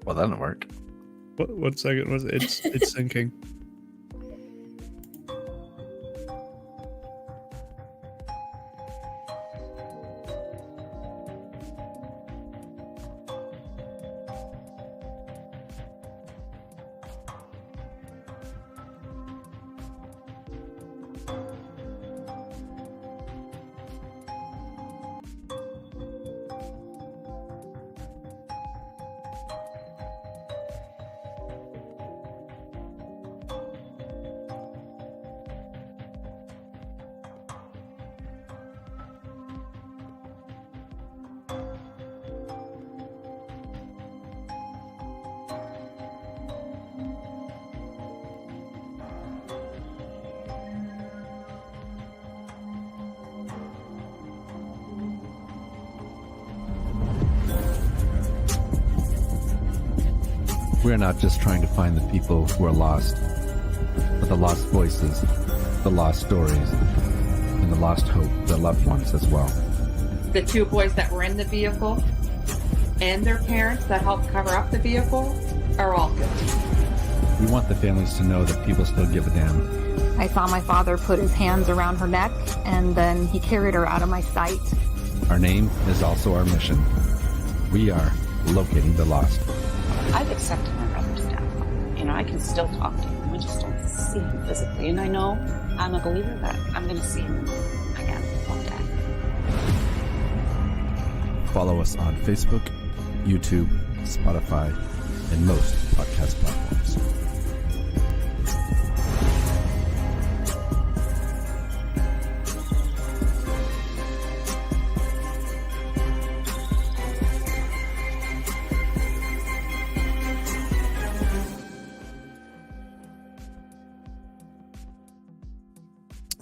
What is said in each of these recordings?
Well, that didn't work. One second. It's syncing. We're not just trying to find the people who are lost, but the lost voices, the lost stories, and the lost hope of their loved ones as well. The two boys that were in the vehicle and their parents that helped cover up the vehicle are all guilty. We want the families to know that people still give a damn. I saw my father put his hands around her neck, and then he carried her out of my sight. Our name is also our mission. We are locating the lost. I've accepted my brother's death. I can still talk to him. We just don't see him physically. And I know I'm a believer that I'm going to see him again one day. Follow us on Facebook, YouTube, Spotify, and most podcast platforms.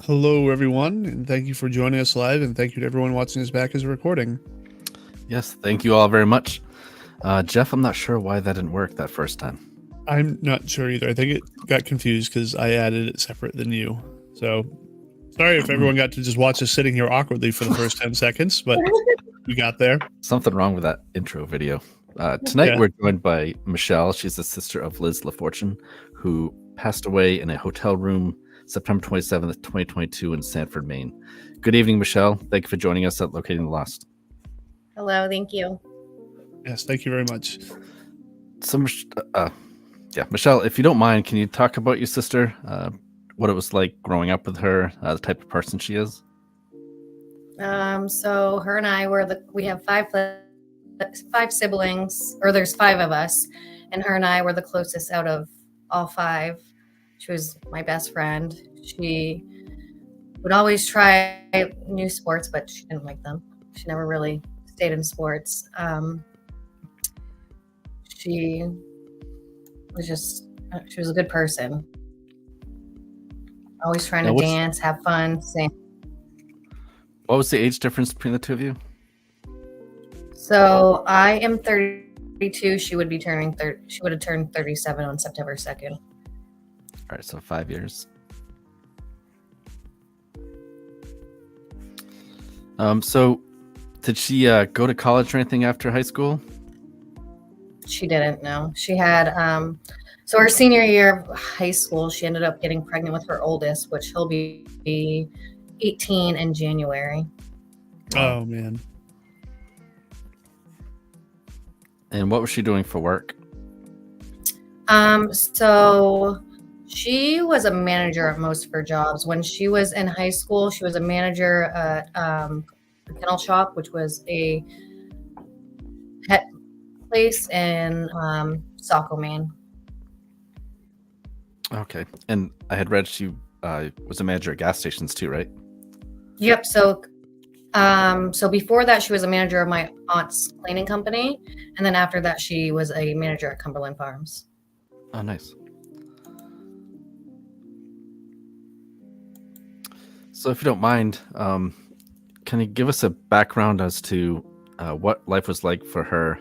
Hello, everyone, and thank you for joining us live, and thank you to everyone watching us back as a recording. Yes, thank you all very much. Jeff, I'm not sure why that didn't work that first time. I'm not sure either. I think it got confused because I added it separate than you. So sorry if everyone got to just watch us sitting here awkwardly for the first 10 seconds, but we got there. Something wrong with that intro video. Tonight we're joined by Michelle. She's the sister of Liz Lafortune, who passed away in a hotel room September 27th, 2022 in Sanford, Maine. Good evening, Michelle. Thank you for joining us at Locating the Lost. Hello, thank you. Yes, thank you very much. So, Michelle, if you don't mind, can you talk about your sister, what it was like growing up with her, the type of person she is? So her and I we have five siblings, or there's five of us, and her and I were the closest out of all five. She was my best friend. She would always try new sports, but she didn't like them. She never really stayed in sports. She was a good person. Always trying to dance, have fun, sing. What was the age difference between the two of you? So I am 32. She would have turned 37 on September 2nd. All right, so 5 years. So did she go to college or anything after high school? She didn't, no. She had, so her senior year of high school, she ended up getting pregnant with her oldest, which he'll be 18 in January. Oh, man. And what was she doing for work? So she was a manager at most of her jobs. When she was in high school, she was a manager at a kennel shop, which was a pet place in Saco, Maine. Okay. And I had read she was a manager at gas stations too, right? Yep. So before that, she was a manager of my aunt's cleaning company. And then after that, she was a manager at Cumberland Farms. Oh, nice. So if you don't mind, can you give us a background as to what life was like for her,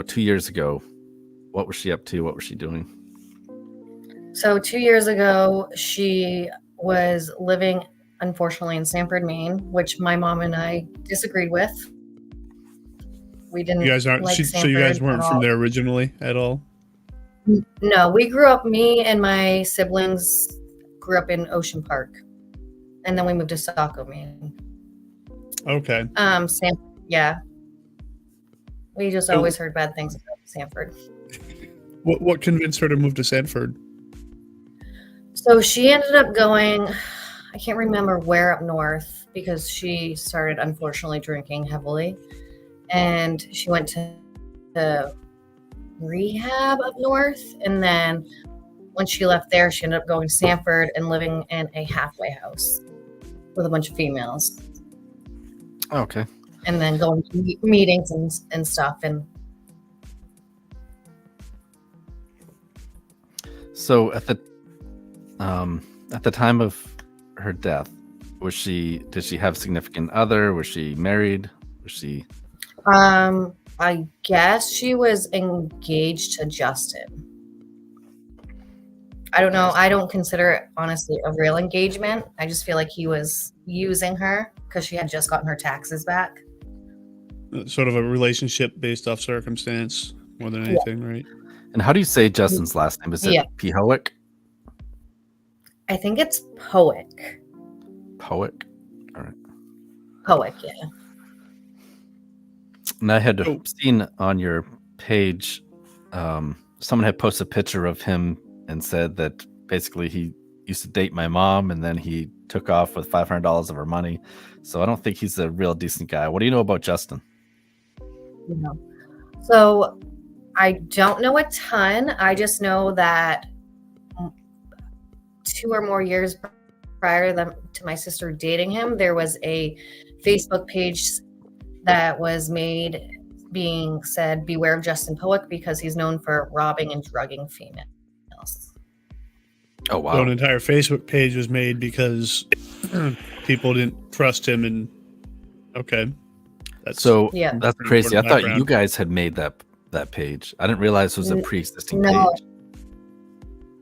2 years ago? What was she up to? What was she doing? So 2 years ago, she was living, unfortunately, in Sanford, Maine, which my mom and I disagreed with. We didn't You guys aren't. like So you guys Sanford weren't at from all. there originally at all. No, we grew up. Me and my siblings grew up in Ocean Park, and then we moved to Saco, Maine. Okay. Yeah. We just So- always heard bad things about Sanford. What convinced her to move to Sanford? So she ended up going, I can't remember where up north, because she started unfortunately drinking heavily. And she went to rehab up north. And then when she left there, she ended up going to Sanford and living in a halfway house with a bunch of females. Okay. And then going to meetings and stuff. And So at the time of her death, did she have significant other? Was she married? Was she? I guess she was engaged to Justin. I don't know. I don't consider it honestly a real engagement. I just feel like he was using her because she had just gotten her taxes back. Sort of a relationship based off circumstance more than anything, right? And how do you say Justin's last name? Is it Pehowic? I think it's Pehowic. Pehowic. All right. Pehowic, yeah. And I had seen on your page, someone had posted a picture of him and said that basically he used to date my mom and then he took off with $500 of her money. So I don't think he's a real decent guy. What do you know about Justin? No. So I don't know a ton. I just know that 2 or more years prior to my sister dating him, there was a Facebook page that was made being said, beware of Justin Pehowic because he's known for robbing and drugging females. Oh, wow. So an entire Facebook page was made because people didn't trust him. And okay. That's crazy. I thought background. you guys had made that page. I didn't realize it was a pre-existing No. page.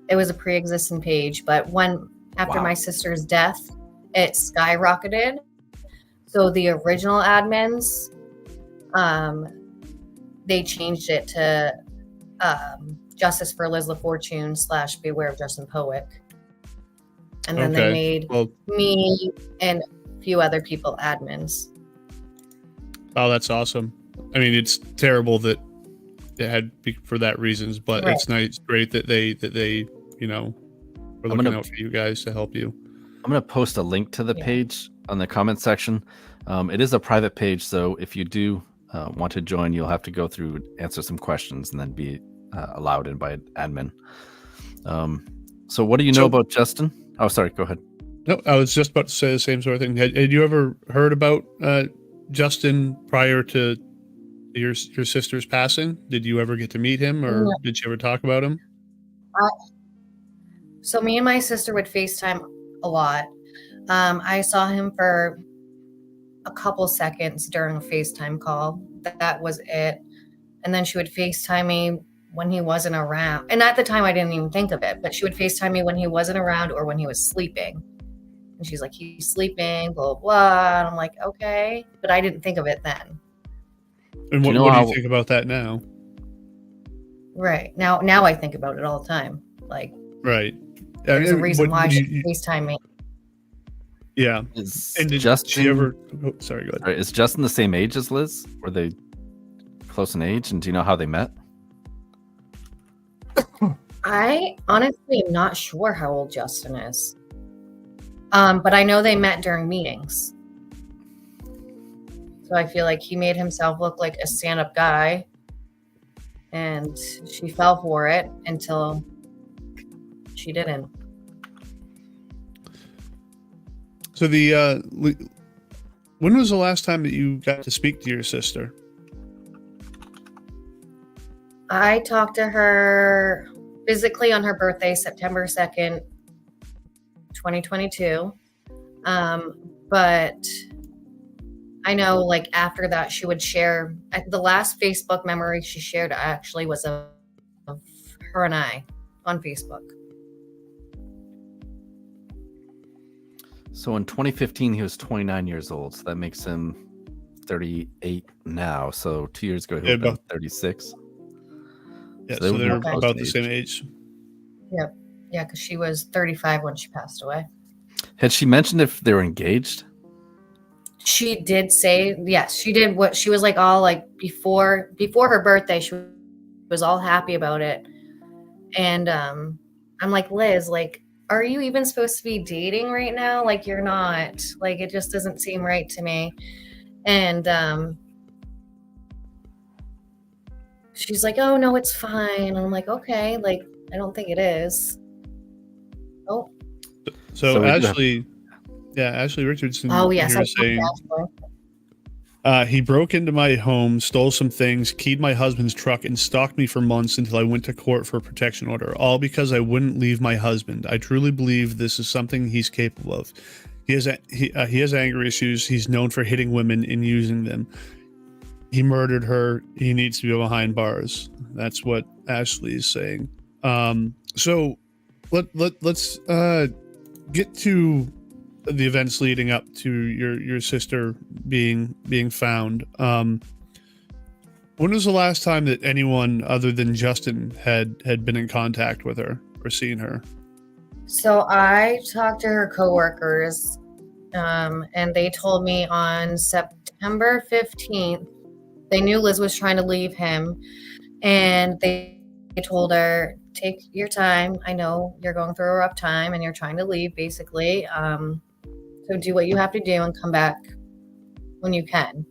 It was a pre-existing page, but after my sister's death, it skyrocketed. So the original admins, they changed it to Justice for Liz Lafortune / Beware of Justin Pehowic. And then they made me and a few other people admins. Oh, that's awesome. I mean, it's terrible that it had for that reasons, but Right. it's great that they were looking out for you guys to help you. I'm going to post a link to the page on the comment section. It is a private page, so if you do want to join, you'll have to go through, answer some questions, and then be allowed in by an admin. So what do you know about Justin? Oh, sorry, go ahead. No, I was just about to say the same sort of thing. Had you ever heard about Justin prior to your sister's passing? Did you ever get to meet him, or did you ever talk about him? So me and my sister would FaceTime a lot. I saw him for a couple seconds during a FaceTime call. That was it. And then she would FaceTime me when he wasn't around. And at the time, I didn't even think of it, but she would FaceTime me when he wasn't around or when he was sleeping. And she's like, he's sleeping, blah, blah, blah. And I'm like, okay. But I didn't think of it then. And what do you think about that now? Right. Now I think about it all the time. Like, right. There's a reason why she FaceTime me. Yeah. Did Justin, she ever? Oh, sorry, go ahead. Right, is Justin the same age as Liz? Were they close in age? And do you know how they met? I honestly am not sure how old Justin is. But I know they met during meetings. So I feel like he made himself look like a stand-up guy. And she fell for it until she didn't. So when was the last time that you got to speak to your sister? I talked to her physically on her birthday, September 2nd, 2022. But I know like after that she would share the last Facebook memory she shared actually was of her and I on Facebook. So in 2015, he was 29 years old. So that makes him 38 now. So 2 years ago, he Yeah, would have been about- 36. Yeah, So they so would be they're close about in the age. same age. Yeah, because she was 35 when she passed away. Had she mentioned if they were engaged? She did say yes. She did what she was like all like before her birthday. She was all happy about it, and I'm like, Liz, like, are you even supposed to be dating right now? Like, you're not. Like, it just doesn't seem right to me. And she's like, oh no, it's fine. And I'm like, okay, like, I don't think it is. Oh, So we do have- Ashley Richardson. oh yes, here I is saying, Ashley. he broke into my home, stole some things, keyed my husband's truck, and stalked me for months until I went to court for a protection order, all because I wouldn't leave my husband. I truly believe this is something he's capable of. He has anger issues. He's known for hitting women and using them. He murdered her. He needs to be behind bars. That's what Ashley is saying. So let's get to the events leading up to your sister being found. When was the last time that anyone other than Justin had been in contact with her or seen her? So I talked to her coworkers, and they told me on September 15th, they knew Liz was trying to leave him, and they told her, take your time. I know you're going through a rough time and you're trying to leave, basically. So do what you have to do and come back when you can.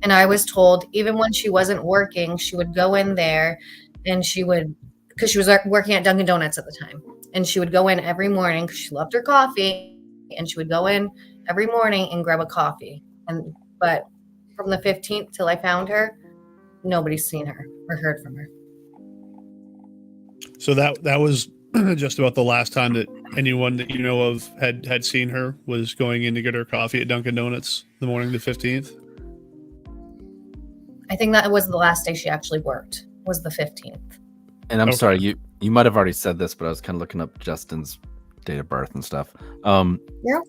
And I was told even when she wasn't working, she would go in there and she would, because she was working at Dunkin' Donuts at the time, and she would go in every morning because she loved her coffee, and she would go in every morning and grab a coffee. But from the 15th till I found her, nobody's seen her or heard from her. So that was just about the last time that anyone that you know of had seen her, was going in to get her coffee at Dunkin' Donuts the morning of the 15th. I think that was the last day she actually worked, was the 15th. And I'm Okay. sorry, you might have already said this, but I was kind of looking up Justin's date of birth and stuff. Yeah.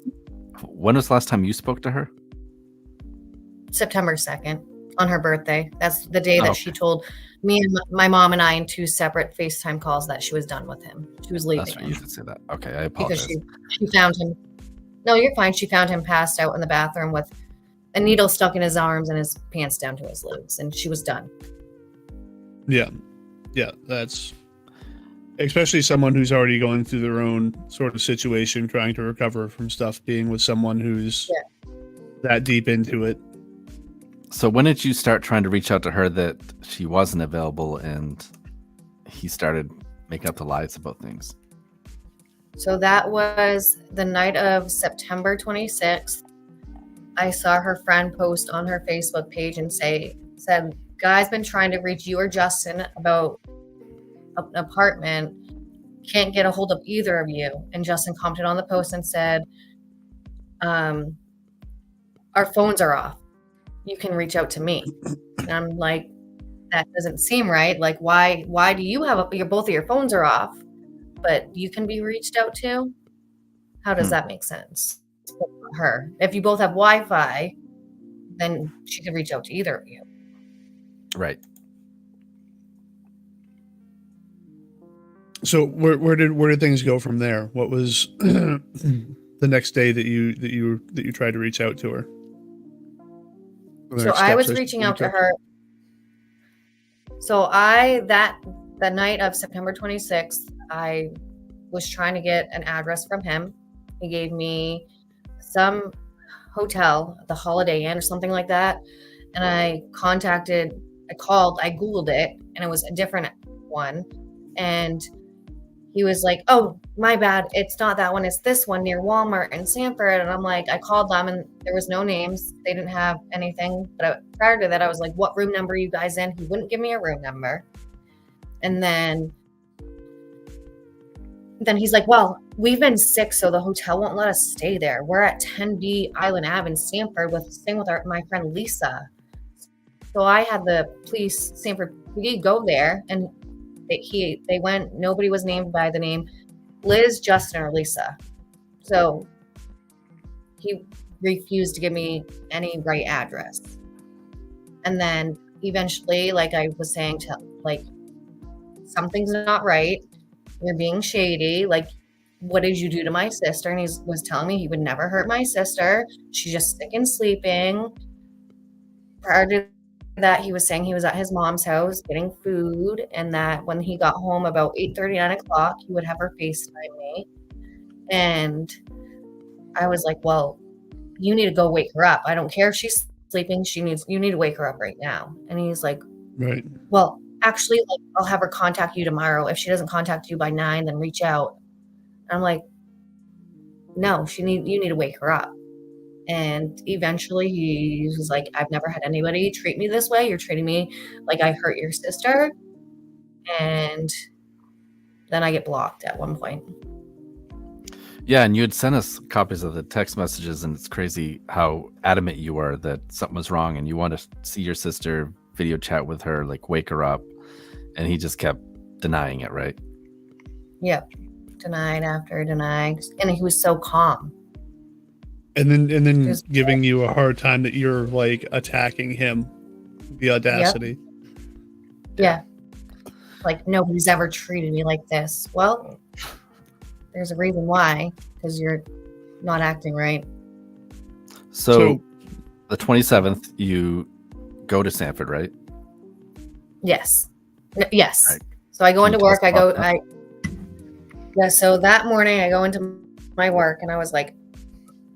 When was the last time you spoke to her? September 2nd on her birthday. That's the day that Oh. she told me and my mom and I in 2 separate FaceTime calls that she was done with him. She was leaving That's right. him You did say that. Okay, I because apologize. she found him. No, you're fine. She found him passed out in the bathroom with a needle stuck in his arms and his pants down to his legs, and she was done. Yeah, that's especially someone who's already going through their own sort of situation, trying to recover from stuff, being with someone who's that deep into it. So when did you start trying to reach out to her that she wasn't available and he started making up the lies about things? So that was the night of September 26th. I saw her friend post on her Facebook page and said, guy's been trying to reach you or Justin about an apartment. Can't get a hold of either of you. And Justin commented on the post and said, our phones are off. You can reach out to me. And I'm like, that doesn't seem right. Like, why do you have both of your phones are off, but you can be reached out to? How does that make sense? Her. If you both have Wi-Fi, then she could reach out to either of you. Right. So where did things go from there? What was the next day that you tried to reach out to her? So I was reaching out to her. So that night of September 26th, I was trying to get an address from him. He gave me some hotel, the Holiday Inn or something like that. And I Googled it, and it was a different one. And he was like, oh, my bad. It's not that one. It's this one near Walmart in Sanford. And I'm like, I called them and there was no names. They didn't have anything. But prior to that, I was like, what room number are you guys in? He wouldn't give me a room number. And then he's like, well, we've been sick, so the hotel won't let us stay there. We're at 10B Island Ave in Sanford staying with my friend Lisa. So I had the police, Sanford PD, go there, and they went. Nobody was named by the name Liz, Justin, or Lisa. So he refused to give me any right address. And then eventually, like I was saying, to like, something's not right. You're being shady. Like, what did you do to my sister? And he was telling me he would never hurt my sister. She's just sick and sleeping. Prior to that, he was saying he was at his mom's house getting food, and that when he got home about 8:30, 9 o'clock, he would have her FaceTime me. And I was like, well, you need to go wake her up. I don't care if she's sleeping. You need to wake her up right now. And he's like, Right. well, actually, like, I'll have her contact you tomorrow. If she doesn't contact you by 9, then reach out. And I'm like, no, you need to wake her up. And eventually he was like, I've never had anybody treat me this way. You're treating me like I hurt your sister. And then I get blocked at one point. Yeah, and you had sent us copies of the text messages, and it's crazy how adamant you are that something was wrong, and you want to see your sister, video chat with her, like wake her up, and he just kept denying it, right? Yep. Denied after denied. And he was so calm. And then Just- giving you a hard time that you're like attacking him. The audacity. Yeah. Like, nobody's ever treated me like this. Well, there's a reason why, because you're not acting right. So the 27th, you go to Sanford, right? Yes. Yes. Right. So I go into Can you work. tell us about Yeah. So that morning I go into my work and I was like,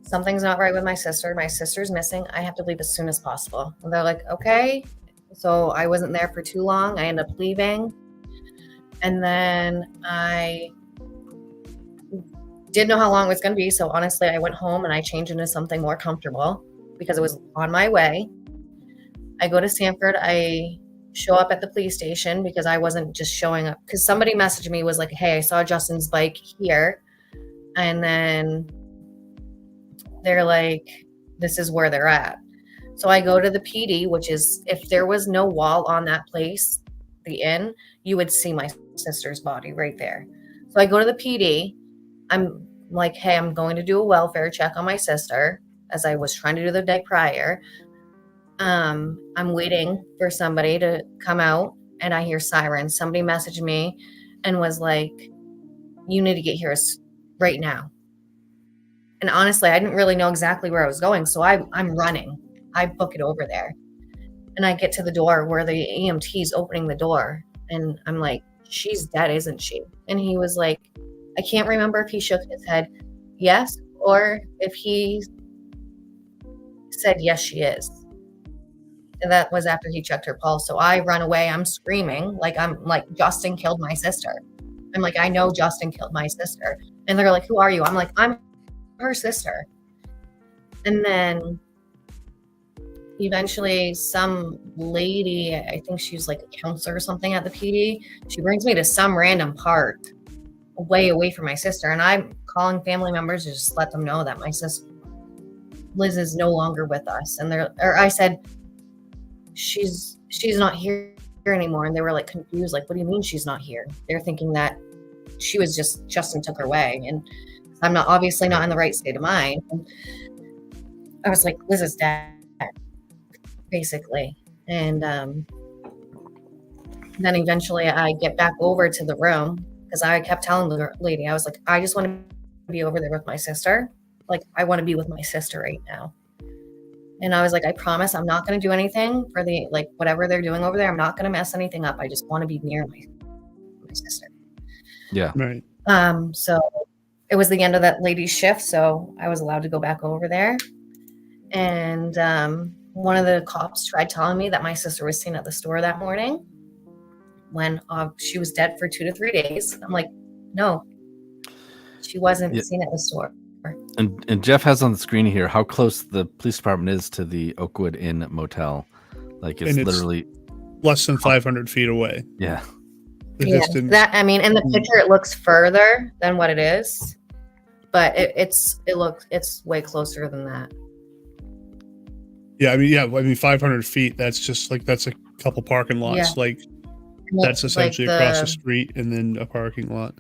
something's not right with my sister. My sister's missing. I have to leave as soon as possible. And they're like, okay. So I wasn't there for too long. I ended up leaving. And then I didn't know how long it was going to be. So honestly, I went home and I changed into something more comfortable because it was on my way. I go to Sanford. I show up at the police station because I wasn't just showing up. Because somebody messaged me, was like, hey, I saw Justin's bike here. And then they're like, this is where they're at. So I go to the PD, which is, if there was no wall on that place, the inn, you would see my sister's body right there. So I go to the PD. I'm like, hey, I'm going to do a welfare check on my sister, as I was trying to do the day prior. I'm waiting for somebody to come out, and I hear sirens. Somebody messaged me and was like, you need to get here right now. And honestly, I didn't really know exactly where I was going, so I'm running. I book it over there. And I get to the door where the EMT's opening the door, and I'm like, she's dead, isn't she? And he was like, I can't remember if he shook his head yes, or if he said, yes, she is. And that was after he checked her pulse. So I run away. I'm screaming. I'm like, Justin killed my sister. I'm like, I know Justin killed my sister. And they're like, who are you? I'm like, I'm her sister. And then eventually some lady, I think she was like a counselor or something at the PD, she brings me to some random park way away from my sister. And I'm calling family members to just let them know that my sister, Liz, is no longer with us. And I said, she's not here anymore. And they were like confused, like, what do you mean she's not here? They're thinking that she was Justin took her away. And I'm obviously not in the right state of mind. And I was like, Liz is dead, basically. And then eventually I get back over to the room because I kept telling the lady, I was like, I just want to be over there with my sister. Like, I want to be with my sister right now. And I was like, I promise I'm not going to do anything for whatever they're doing over there. I'm not going to mess anything up. I just want to be near my sister. Yeah. Right. So it was the end of that lady's shift. So I was allowed to go back over there. And one of the cops tried telling me that my sister was seen at the store that morning when she was dead for 2 to 3 days. I'm like, no, she wasn't seen at the store. And Jeff has on the screen here how close the police department is to the Oakwood Inn motel. Like it's literally less than 500 feet away. Yeah. The Yeah, distance. that, I mean, in the picture it looks further than what it is, but it's way closer than that. Yeah, I mean, 500 feet. That's a couple parking lots. Yeah. Like that's essentially across the street and then a parking lot.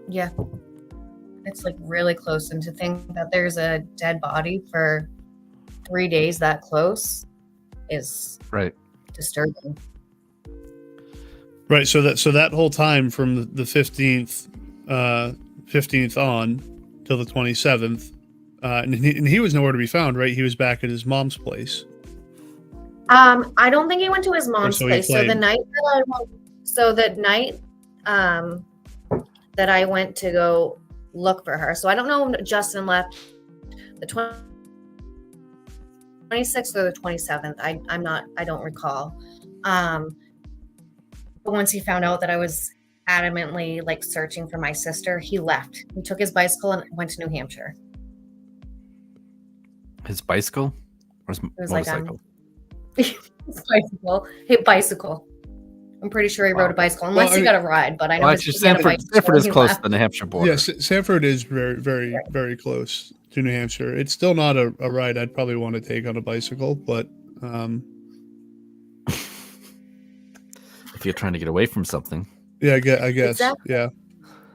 Yeah, it's like really close. And to think that there's a dead body for 3 days that close, is Right. disturbing. Right. So that whole time from the 15th on till the 27th, and he was nowhere to be found. Right. He was back at his mom's place. I don't think he went to his mom's so he place. So the claimed. night that I went to go look for her. So I don't know when Justin left the 26th or the 27th. I don't recall. But once he found out that I was adamantly like searching for my sister, he left. He took his bicycle and went to New Hampshire. His bicycle or his was motorcycle? His bicycle. I'm pretty sure he rode a bicycle, unless he got a ride. But I know actually, Sanford is close to the New Hampshire border. Yes, Sanford is very, very, very close to New Hampshire. It's still not a ride I'd probably want to take on a bicycle, but if you're trying to get away from something. Yeah, I guess. Exactly. Yeah.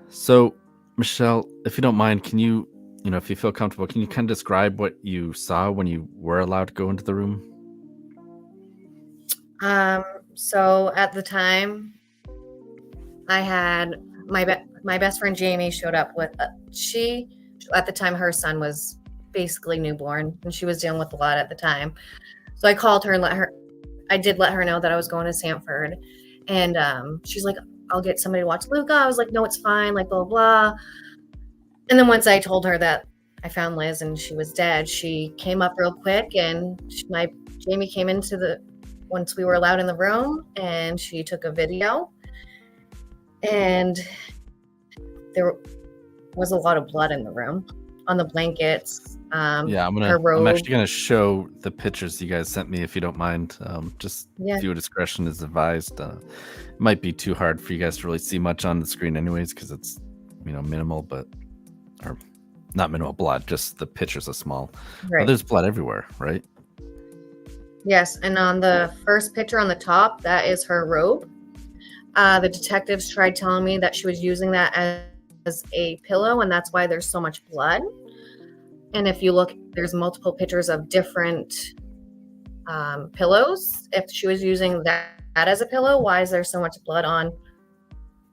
So, Michelle, if you don't mind, can you, if you feel comfortable, can you kind of describe what you saw when you were allowed to go into the room? So at the time, I had my best friend Jamie showed up with at the time her son was basically newborn and she was dealing with a lot at the time. So I called her and let her know that I was going to Sanford, and she's like, I'll get somebody to watch Luca. I was like, no, it's fine, like blah blah. And then once I told her that I found Liz and she was dead, she came up real quick, and Jamie came into once we were allowed in the room, and she took a video, and there was a lot of blood in the room on the blankets. Yeah, I'm actually gonna show the pictures you guys sent me if you don't mind. Viewer discretion is advised. It might be too hard for you guys to really see much on the screen anyways, because it's minimal, or not minimal blood, just the pictures are small. Right. But there's blood everywhere, right? Yes, and on the first picture on the top, that is her robe. The detectives tried telling me that she was using that as a pillow, and that's why there's so much blood. And if you look, there's multiple pictures of different pillows. If she was using that as a pillow, why is there so much blood on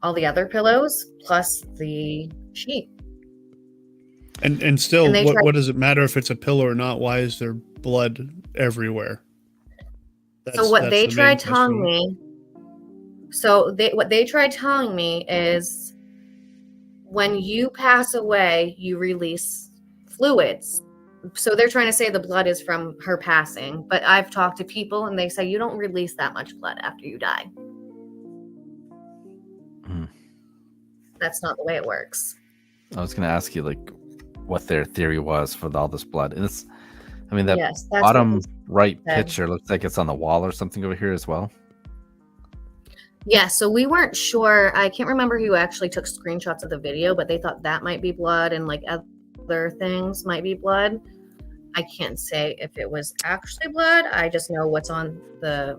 all the other pillows, plus the sheet? And still, what does it matter if it's a pillow or not? Why is there blood everywhere? What they tried telling me is when you pass away, you release fluids. So they're trying to say the blood is from her passing, but I've talked to people and they say you don't release that much blood after you die. That's not the way it works. I was going to ask you what their theory was for all this blood. And Yes, bottom right picture looks like it's on the wall or something over here as well. Yeah, so we weren't sure. I can't remember who actually took screenshots of the video, but they thought that might be blood and other things might be blood. I can't say if it was actually blood. I just know what's on the.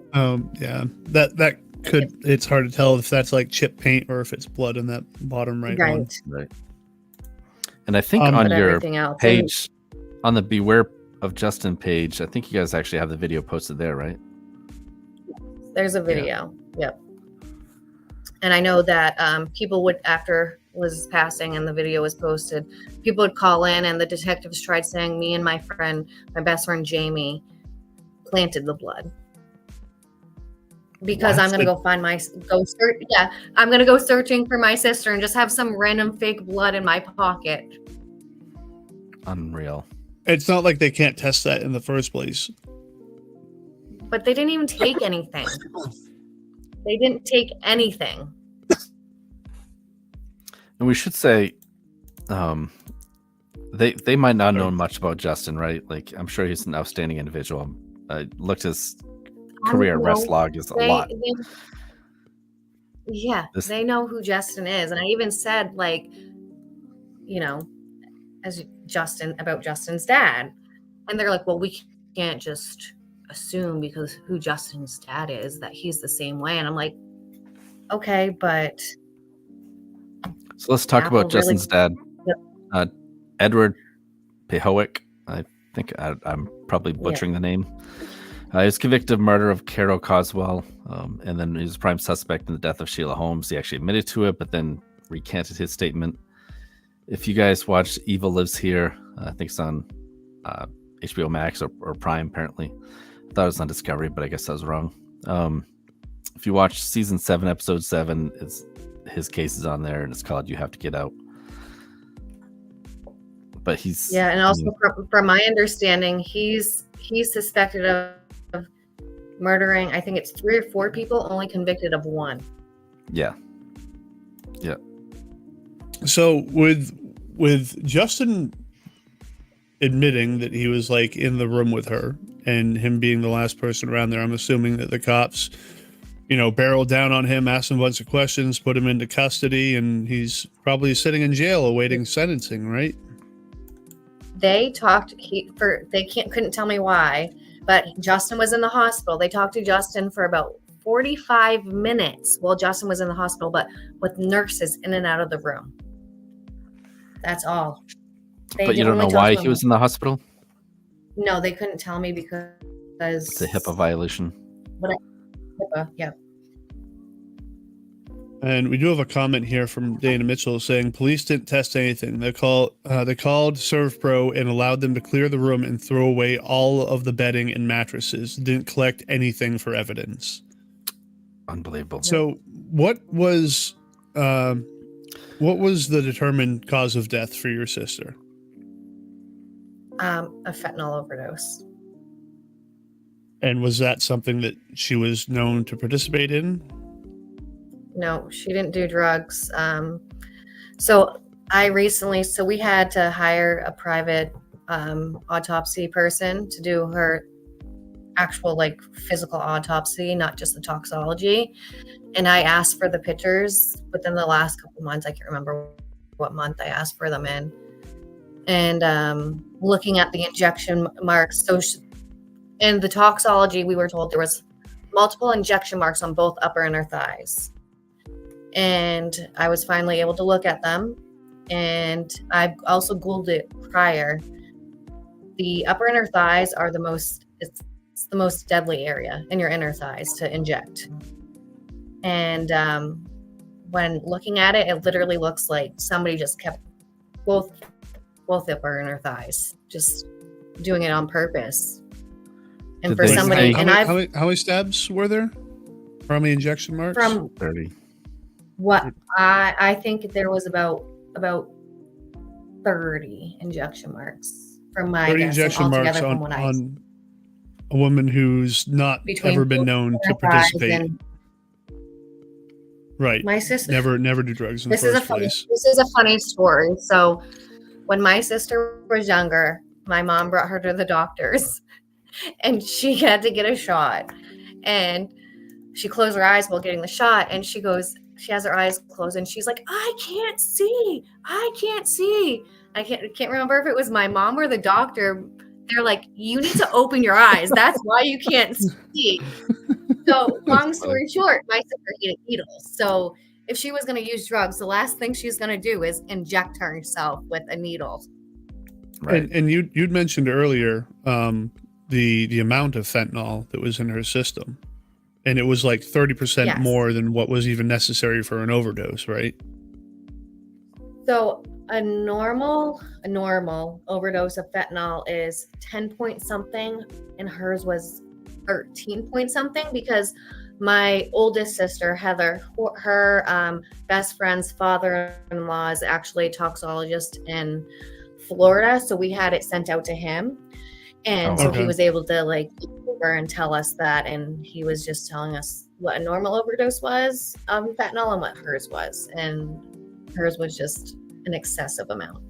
Yeah, that could. It's hard to tell if that's like chip paint or if it's blood in that bottom right one. Right. And I think on your page, on the Beware of Justin page, I think you guys actually have the video posted there, right? There's a video. Yeah. Yep. And I know that people would, after Liz's passing and the video was posted, people would call in, and the detectives tried saying me and my best friend Jamie, planted the blood. Because I'm gonna I'm gonna go searching for my sister and just have some random fake blood in my pocket. Unreal. It's not like they can't test that in the first place. But they didn't even take anything. They didn't take anything. And we should say, they might not know much about Justin, right? Like, I'm sure he's an outstanding individual. I looked his career arrest log is a lot. They know who Justin is, and I even said as about Justin's dad, and they're like, well, we can't just assume because who Justin's dad is that he's the same way. And I'm like, okay, but so let's talk about Justin's dad. Edward Pehowic. I think I'm probably butchering the name. He was convicted of murder of Carol Coswell, and then he was prime suspect in the death of Sheila Holmes. He actually admitted to it, but then recanted his statement. If you guys watch Evil Lives Here, I think it's on HBO Max or Prime, apparently. I thought it was on Discovery, but I guess I was wrong. If you watch season 7, episode 7, his case is on there, and it's called "You Have to Get Out." But he's and also from my understanding, he's suspected of murdering, I think it's 3 or 4 people, only convicted of 1. Yeah. So with Justin admitting that he was like in the room with her and him being the last person around there, I'm assuming that the cops, barreled down on him, asked him a bunch of questions, put him into custody, and he's probably sitting in jail awaiting sentencing, right? They talked. Couldn't tell me why, but Justin was in the hospital. They talked to Justin for about 45 minutes while Justin was in the hospital, but with nurses in and out of the room. That's all. But you don't know why he was in the hospital? No, they couldn't tell me because it's a HIPAA violation. HIPAA, yeah. And we do have a comment here from Dana Mitchell saying police didn't test anything. They called ServPro and allowed them to clear the room and throw away all of the bedding and mattresses. Didn't collect anything for evidence. Unbelievable. So what was the determined cause of death for your sister? A fentanyl overdose. And was that something that she was known to participate in? No, she didn't do drugs. So we had to hire a private autopsy person to do her actual physical autopsy, not just the toxology. And I asked for the pictures within the last couple months. I can't remember what month I asked for them in. And looking at the injection marks. In the toxology, we were told there was multiple injection marks on both upper inner thighs. And I was finally able to look at them. And I've also Googled it prior. The upper inner thighs are it's the most deadly area in your inner thighs to inject. And when looking at it, it literally looks like somebody just kept both upper inner thighs, just doing it on purpose. And for somebody, how many stabs were there? How many injection marks? From 30. What I think there was about 30 injection marks from my 30 guess, injection marks on a woman who's not ever been known to participate. Right. My sister never do drugs in the first place. This is a funny story. So when my sister was younger, my mom brought her to the doctors and she had to get a shot. And she closed her eyes while getting the shot, and she has her eyes closed and she's like, I can't see. I can't remember if it was my mom or the doctor. They're like, you need to open your eyes. That's why you can't see. So long story short, my sister hated needles. So if she was going to use drugs, the last thing she's going to do is inject herself with a needle. Right. And you'd mentioned earlier the amount of fentanyl that was in her system. And it was like 30% more than what was even necessary for an overdose, right? So a normal overdose of fentanyl is 10 point something, and hers was 13 point something, because my oldest sister, Heather, her best friend's father-in-law is actually a toxologist in Florida. So we had it sent out to him. And so he was able to over and tell us that, and he was just telling us what a normal overdose was of fentanyl and what hers was, and hers was just an excessive amount.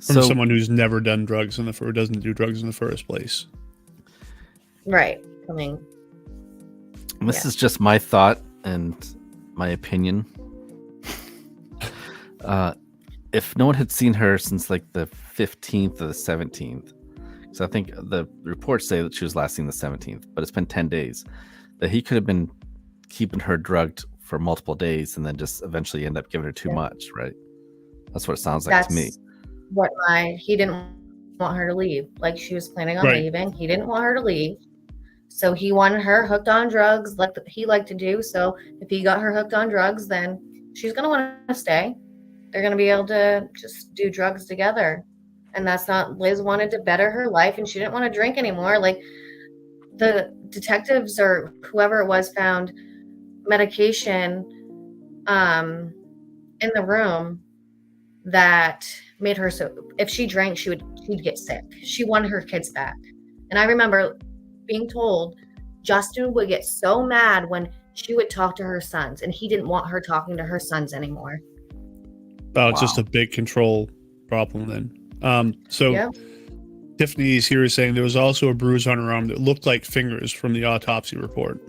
From someone who's never done drugs or doesn't do drugs in the first place. Right. This is just my thought and my opinion. If no one had seen her since the 15th or the 17th, so I think the reports say that she was last seen the 17th, but it's been 10 days, that he could have been keeping her drugged for multiple days and then just eventually end up giving her too much, right? That's what it sounds like to me. He didn't want her to leave. Like, she was planning on Right. leaving. He didn't want her to leave. So he wanted her hooked on drugs like he liked to do. So if he got her hooked on drugs, then she's going to want to stay. They're going to be able to just do drugs together. And that's not, Liz wanted to better her life and she didn't want to drink anymore. Like, the detectives or whoever it was found medication in the room that made her so, if she drank, she'd get sick. She wanted her kids back. And I remember being told Justin would get so mad when she would talk to her sons, and he didn't want her talking to her sons anymore. Oh, it's just a big control problem then. So Yep. Tiffany's here is saying there was also a bruise on her arm that looked like fingers from the autopsy report.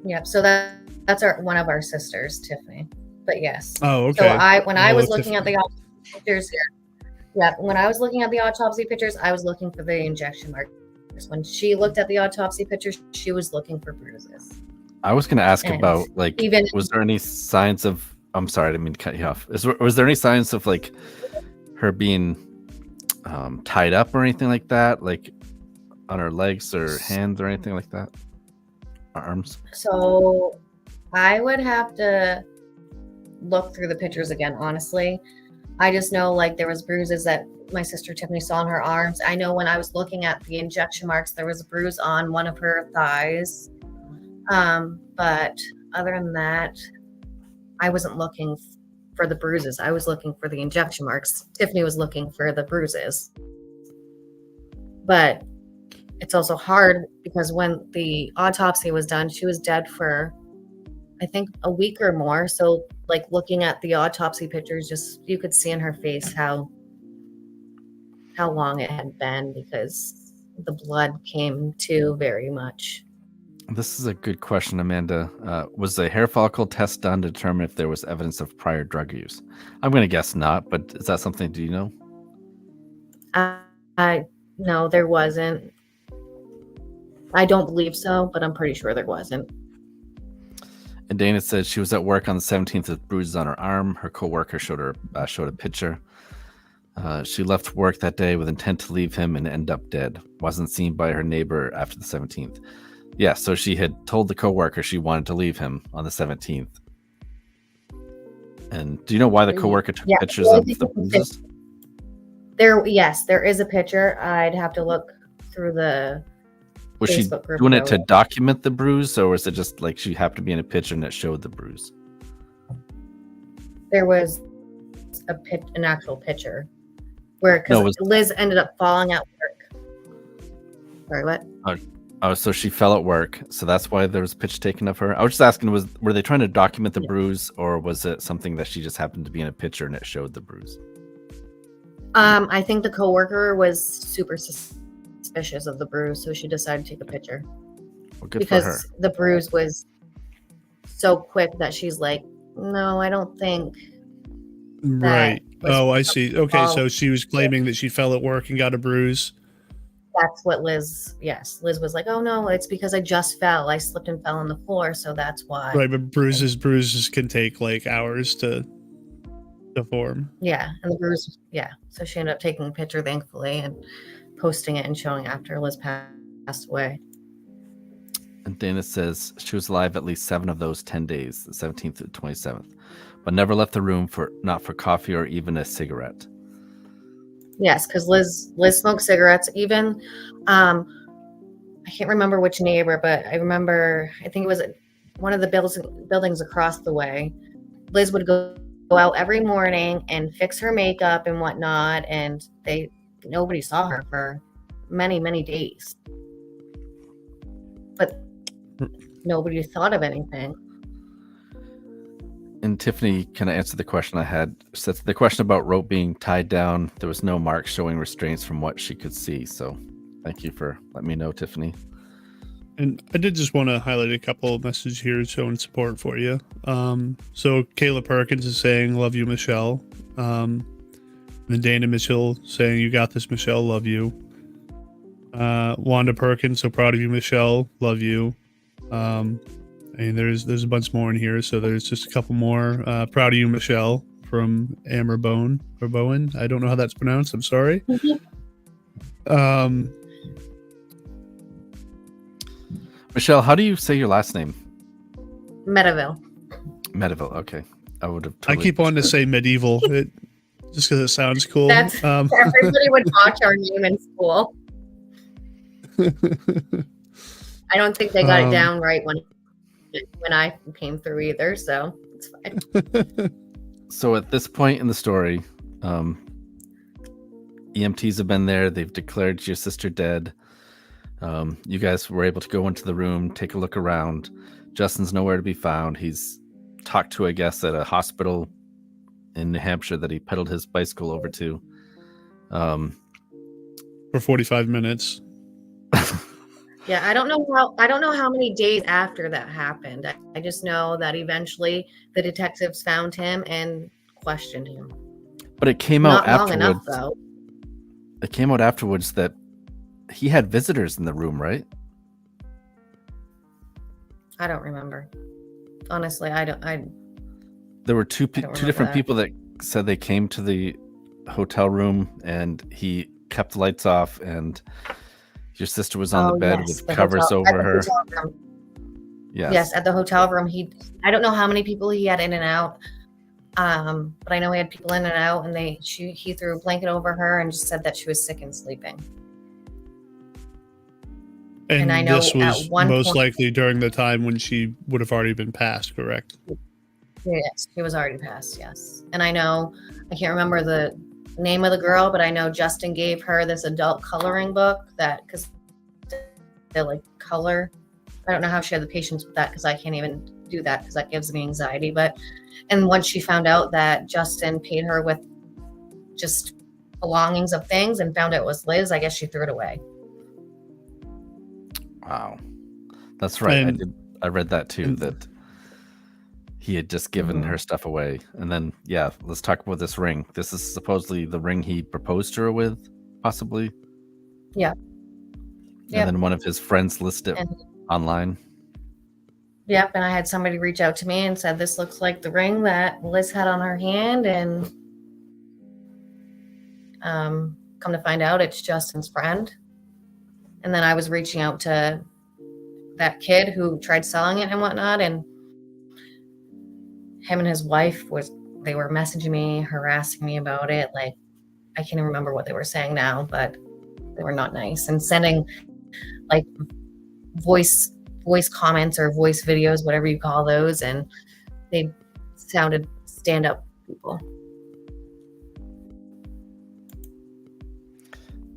Yep. So that's one of our sisters, Tiffany. But yes. Oh, okay. So when I was looking Tiffany. at the autopsy pictures here, when I was looking at the autopsy pictures, I was looking for the injection marks. When she looked at the autopsy pictures, she was looking for bruises. I was going to ask And about, like, even- was there any signs of, I'm sorry, I didn't mean to cut you off. Was there any signs of, like, her being tied up or anything like that? Like, on her legs or hands or anything like that? Arms? So I would have to look through the pictures again, honestly. I just know, like, there was bruises that my sister Tiffany saw on her arms. I know when I was looking at the injection marks, there was a bruise on one of her thighs. But other than that, I wasn't looking for the bruises. I was looking for the injection marks. Tiffany was looking for the bruises. But it's also hard because when the autopsy was done, she was dead for, I think, a week or more. So, like, looking at the autopsy pictures, just you could see in her face how long it had been, because the blood came to very much. This is a good question, Amanda. Was the hair follicle test done to determine if there was evidence of prior drug use? I'm going to guess not, but is that something, do you know? No, there wasn't. I don't believe so, but I'm pretty sure there wasn't. And Dana said she was at work on the 17th with bruises on her arm. Her coworker showed a picture. She left work that day with intent to leave him and end up dead. Wasn't seen by her neighbor after the 17th. Yeah, so she had told the coworker she wanted to leave him on the 17th. And do you know why the coworker took pictures of the bruises? There is a picture. I'd have to look through the Was she Facebook group doing it to though. document the bruise, or was it just like she happened to be in a picture and it showed the bruise? There was an actual picture where, because Liz ended up falling at work. Sorry, what? Oh, so she fell at work, so that's why there was a picture taken of her. I was just asking, were they trying to document the bruise, or was it something that she just happened to be in a picture and it showed the bruise? I think the coworker was super suspicious of the bruise, so she decided to take a picture. Well, good because for her. The bruise was so quick that she's like, no, I don't think. Right. Oh, I see. Okay, fault. so she was claiming that she fell at work and got a bruise. That's what Liz was like, oh no, it's because I just fell. I slipped and fell on the floor, so that's why. Right, but bruises can take like hours to form. Yeah, and the bruise, so she ended up taking a picture, thankfully, and posting it and showing after Liz passed away. And Dana says she was alive at least 7 of those 10 days, the 17th to the 27th, but never left the room not for coffee or even a cigarette. Yes, because Liz smoked cigarettes. Even, I can't remember which neighbor, but I think it was one of the buildings across the way. Liz would go out every morning and fix her makeup and whatnot, and nobody saw her for many, many days. But nobody thought of anything. And Tiffany kind of answered the question I had. So the question about rope being tied down, there was no marks showing restraints from what she could see. So thank you for letting me know, Tiffany. And I did just want to highlight a couple of messages here showing support for you. So Kayla Perkins is saying, love you, Michelle. And then Dana Mitchell saying, you got this, Michelle, love you. Wanda Perkins, so proud of you, Michelle, love you. And there's a bunch more in here, so there's just a couple more. Proud of you, Michelle, from Amber Bowen. I don't know how that's pronounced. I'm sorry. Michelle, how do you say your last name? Medeville. Medeville. Okay, I would have. I keep wanting to say medieval, just because it sounds cool. That's everybody would watch our name in school. I don't think they got it down right when I came through either, so it's fine. So at this point in the story, EMTs have been there. They've declared your sister dead. You guys were able to go into the room, take a look around. Justin's nowhere to be found. He's talked to, I guess, at a hospital in New Hampshire that he pedaled his bicycle over to. For 45 minutes. Yeah, I don't know how many days after that happened. I just know that eventually the detectives found him and questioned him. But it came out Not long afterwards. enough, though. It came out afterwards that he had visitors in the room, right? I don't remember. Honestly, There were two don't different remember that. people that said they came to the hotel room and he kept the lights off and your sister was on the bed with covers over her. Yes, at the hotel room. I don't know how many people he had in and out. But I know he had people in and out, and he threw a blanket over her and just said that she was sick and sleeping. And I know this was at one most point- likely during the time when she would have already been passed, correct? Yes, she was already passed, yes. And I know, I can't remember the name of the girl, but I know Justin gave her this adult coloring book because they like color. I don't know how she had the patience with that because I can't even do that because that gives me anxiety. And once she found out that Justin paid her with just belongings of things and found out it was Liz, I guess she threw it away. Wow. That's right. And- I read that too, that he had just given her stuff away. And then, yeah, let's talk about this ring. This is supposedly the ring he proposed to her with, possibly. Yeah. And then one of his friends listed it online. Yep, and I had somebody reach out to me and said, this looks like the ring that Liz had on her hand, and come to find out it's Justin's friend. And then I was reaching out to that kid who tried selling it and whatnot, and him and his wife they were messaging me, harassing me about it. Like, I can't even remember what they were saying now, but they were not nice, and sending like voice comments or voice videos, whatever you call those, and they sounded stand-up people.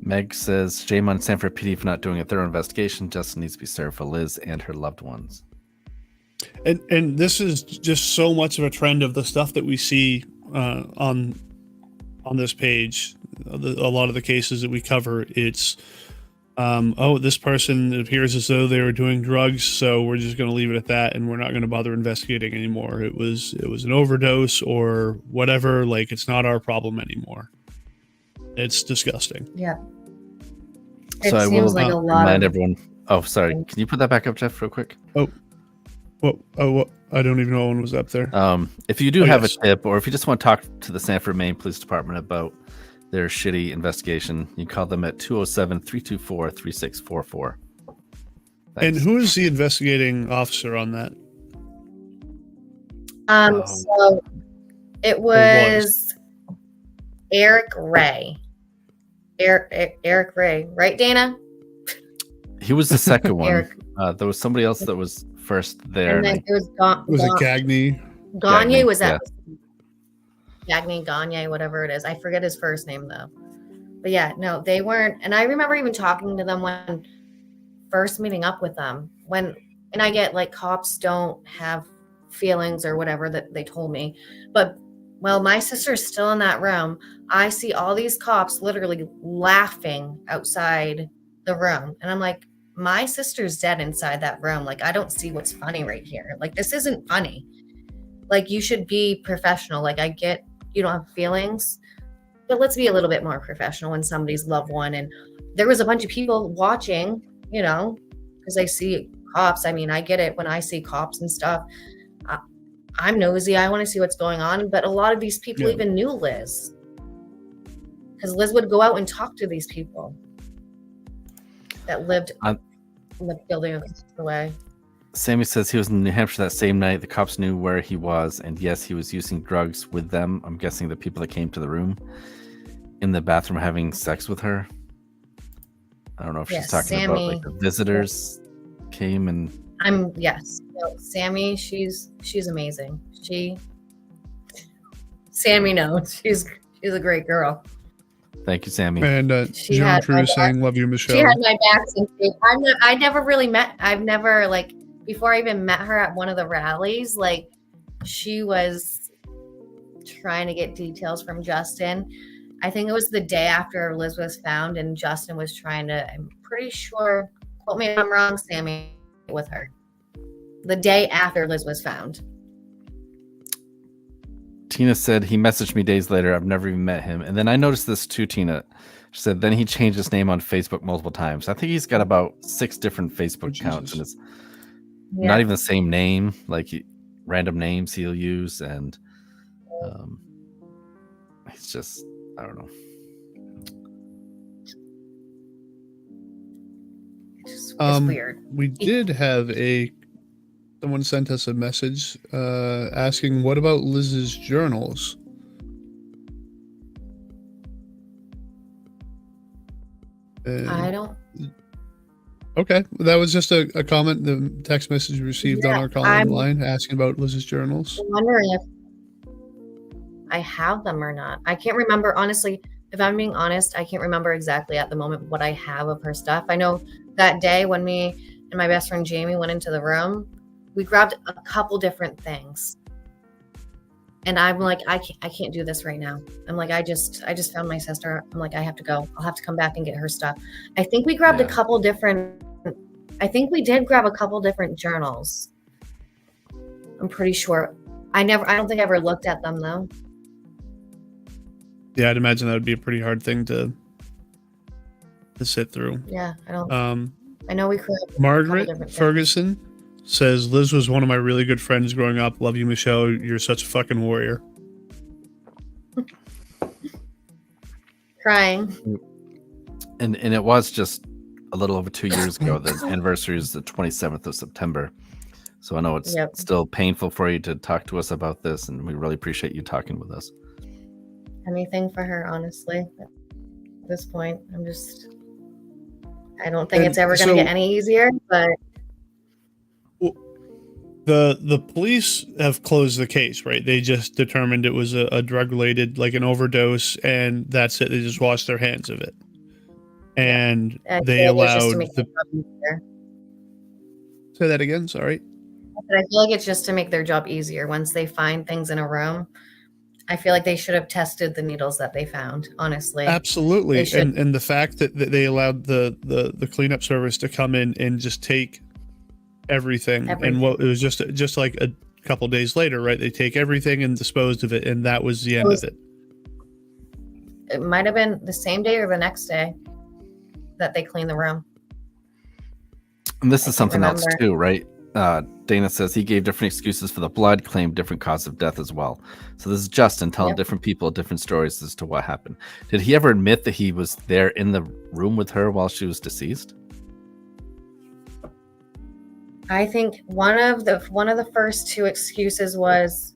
Meg says, shame on Sanford PD for not doing a thorough investigation. Justice needs to be served for Liz and her loved ones. And this is just so much of a trend of the stuff that we see on this page. A lot of the cases that we cover, it's this person appears as though they were doing drugs, so we're just going to leave it at that, and we're not going to bother investigating anymore. It was an overdose or whatever. Like, it's not our problem anymore. It's disgusting. Yeah. So I will remind everyone. Oh, sorry. Can you put that back up, Jeff, real quick? I don't even know one was up there. If you do have a tip, or if you just want to talk to the Sanford, Maine Police Department about their shitty investigation, you call them at 207-324-3644. And who is the investigating officer on that? So it was Eric Ray. Eric Ray, right, Dana? He was the second one. Eric. There was somebody else that was first there. And then there was Was it Gagne? Gagne was that? Gagne, Gagne, whatever it is. I forget his first name though. But yeah, no, they weren't. And I remember even talking to them when first meeting up with them. And I get like cops don't have feelings or whatever that they told me. But well, my sister's still in that room. I see all these cops literally laughing outside the room. And I'm like, my sister's dead inside that room. Like, I don't see what's funny right here. Like, this isn't funny. Like, you should be professional. Like, I get you don't have feelings, but let's be a little bit more professional when somebody's loved one. And there was a bunch of people watching, because they see cops. I mean, I get it when I see cops and stuff. I'm nosy. I want to see what's going on. But a lot of these people even knew Liz, because Liz would go out and talk to these people. that lived Um, in the building across the way. Sammy says he was in New Hampshire that same night. The cops knew where he was, and yes, he was using drugs with them. I'm guessing the people that came to the room in the bathroom having sex with her. I don't know if she's talking about like the visitors came and. No, Sammy, she's amazing. Sammy knows she's a great girl. Thank you, Sammy. And John Crew saying, "Love you, Michelle." She had my back since I never really met. I've never like before I even met her at one of the rallies. Like she was trying to get details from Justin. I think it was the day after Liz was found, and Justin was trying to. I'm pretty sure. Quote me if I'm wrong, Sammy, with her. The day after Liz was found. Tina said he messaged me days later. I've never even met him. And then I noticed this too, Tina. She said then he changed his name on Facebook multiple times. I think he's got about 6 different Facebook accounts, and it's not even the same name. Like random names he'll use, and it's just I don't know. It's weird. We did have someone sent us a message asking, what about Liz's journals? I don't. Okay, that was just a comment, the text message received on our calling line asking about Liz's journals. I'm wondering if I have them or not. I can't remember, honestly. If I'm being honest, I can't remember exactly at the moment what I have of her stuff. I know that day when me and my best friend Jamie went into the room, we grabbed a couple different things. And I'm like, I can't do this right now. I'm like, I just found my sister. I'm like, I have to go. I'll have to come back and get her stuff. I think we grabbed I think we did grab a couple different journals. I'm pretty sure. I don't think I ever looked at them though. Yeah, I'd imagine that would be a pretty hard thing to sit through. Yeah, I don't. I know we grabbed Margaret Ferguson says, Liz was one of my really good friends growing up. Love you, Michelle. You're such a fucking warrior. Crying. And it was just a little over 2 years ago. The anniversary is the 27th of September. So I know it's still painful for you to talk to us about this, and we really appreciate you talking with us. Anything for her, honestly. At this point, I don't think it's ever going to get any easier, but... The police have closed the case, right? They just determined it was a drug-related, like an overdose, and that's it. They just washed their hands of it. And they allowed Say that again, sorry. I feel like it's just to make their job easier. Once they find things in a room, I feel like they should have tested the needles that they found, honestly. Absolutely. And the fact that they allowed the cleanup service to come in and just take everything. And it was just like a couple days later, right? They take everything and disposed of it, and that was the end of it. It might have been the same day or the next day that they cleaned the room. And this is something else too, right? Dana says he gave different excuses for the blood, claimed different cause of death as well. So this is Justin telling different people different stories as to what happened. Did he ever admit that he was there in the room with her while she was deceased? I think one of the first 2 excuses was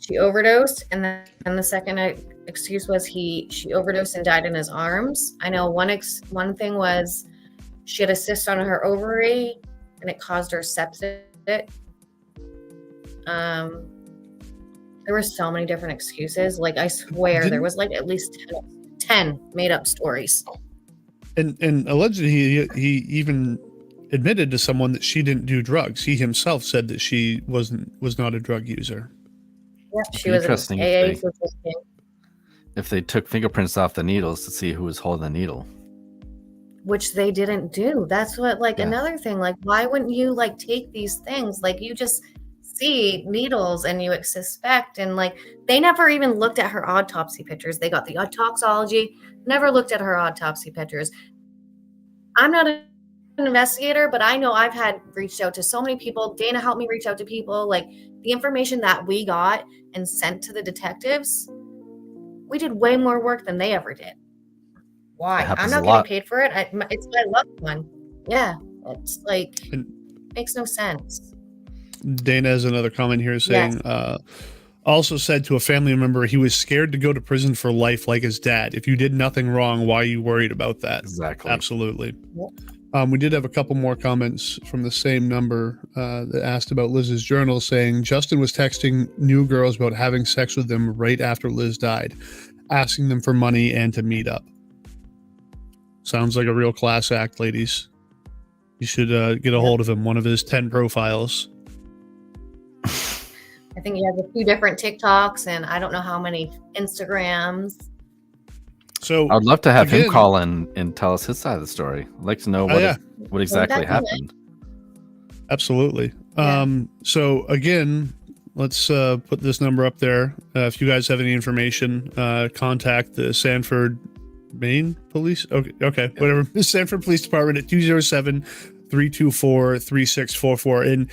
she overdosed, and then the second excuse was she overdosed and died in his arms. I know one thing was she had a cyst on her ovary and it caused her sepsis. There were so many different excuses. Like I swear there was like at least 10 made up stories. And allegedly he even admitted to someone that she didn't do drugs. He himself said that she was not a drug user. Yeah, she was interesting AA. If they took fingerprints off the needles to see who was holding the needle. Which they didn't do. That's what another thing, like why wouldn't you like take these things? Like you just see needles and you suspect, and like they never even looked at her autopsy pictures. They got the toxology, never looked at her autopsy pictures. I'm not an investigator, but I know I've had reached out to so many people. Dana helped me reach out to people. Like the information that we got and sent to the detectives, we did way more work than they ever did. Why? I'm happens not a getting lot. paid for it. It's my loved one. Yeah, it's like And makes no sense. Dana has another comment here saying, also said to a family member he was scared to go to prison for life like his dad. If you did nothing wrong, why are you worried about that? Exactly. Absolutely. Yep. We did have a couple more comments from the same number that asked about Liz's journal, saying Justin was texting new girls about having sex with them right after Liz died, asking them for money and to meet up. Sounds like a real class act, ladies. You should get a hold of him, one of his 10 profiles. I think he has a few different TikToks and I don't know how many Instagrams. So I would love to have him again- call in and tell us his side of the story. I'd like to know what exactly happened. Absolutely. So again, let's put this number up there. If you guys have any information, contact the Sanford, Maine police. Okay, whatever. The Sanford Police Department at 207-324-3644. And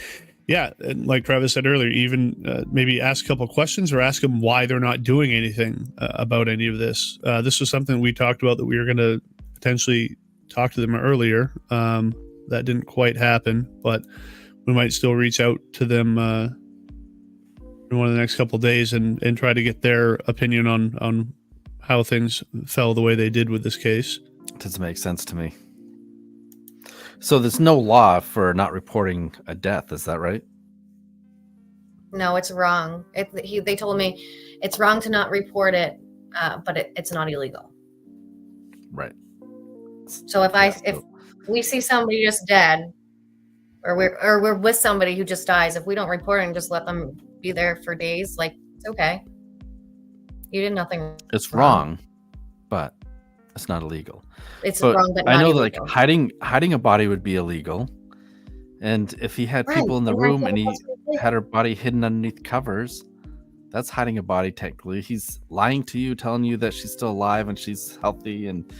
yeah, and like Travis said earlier, even maybe ask a couple questions or ask them why they're not doing anything about any of this. This was something we talked about that we were going to potentially talk to them earlier. That didn't quite happen, but we might still reach out to them in one of the next couple of days and try to get their opinion on how things fell the way they did with this case. Doesn't make sense to me. So there's no law for not reporting a death, is that right? No, it's wrong. They told me it's wrong to not report it, but it's not illegal. Right. So if we see somebody just dead, or we're with somebody who just dies, if we don't report it and just let them be there for days, like, it's okay. You did nothing. It's wrong, but it's not illegal. It's But wrong, but not I know illegal. that like hiding a body would be illegal. And if he had people in the room and he had her body hidden underneath covers, that's hiding a body technically. He's lying to you, telling you that she's still alive and she's healthy and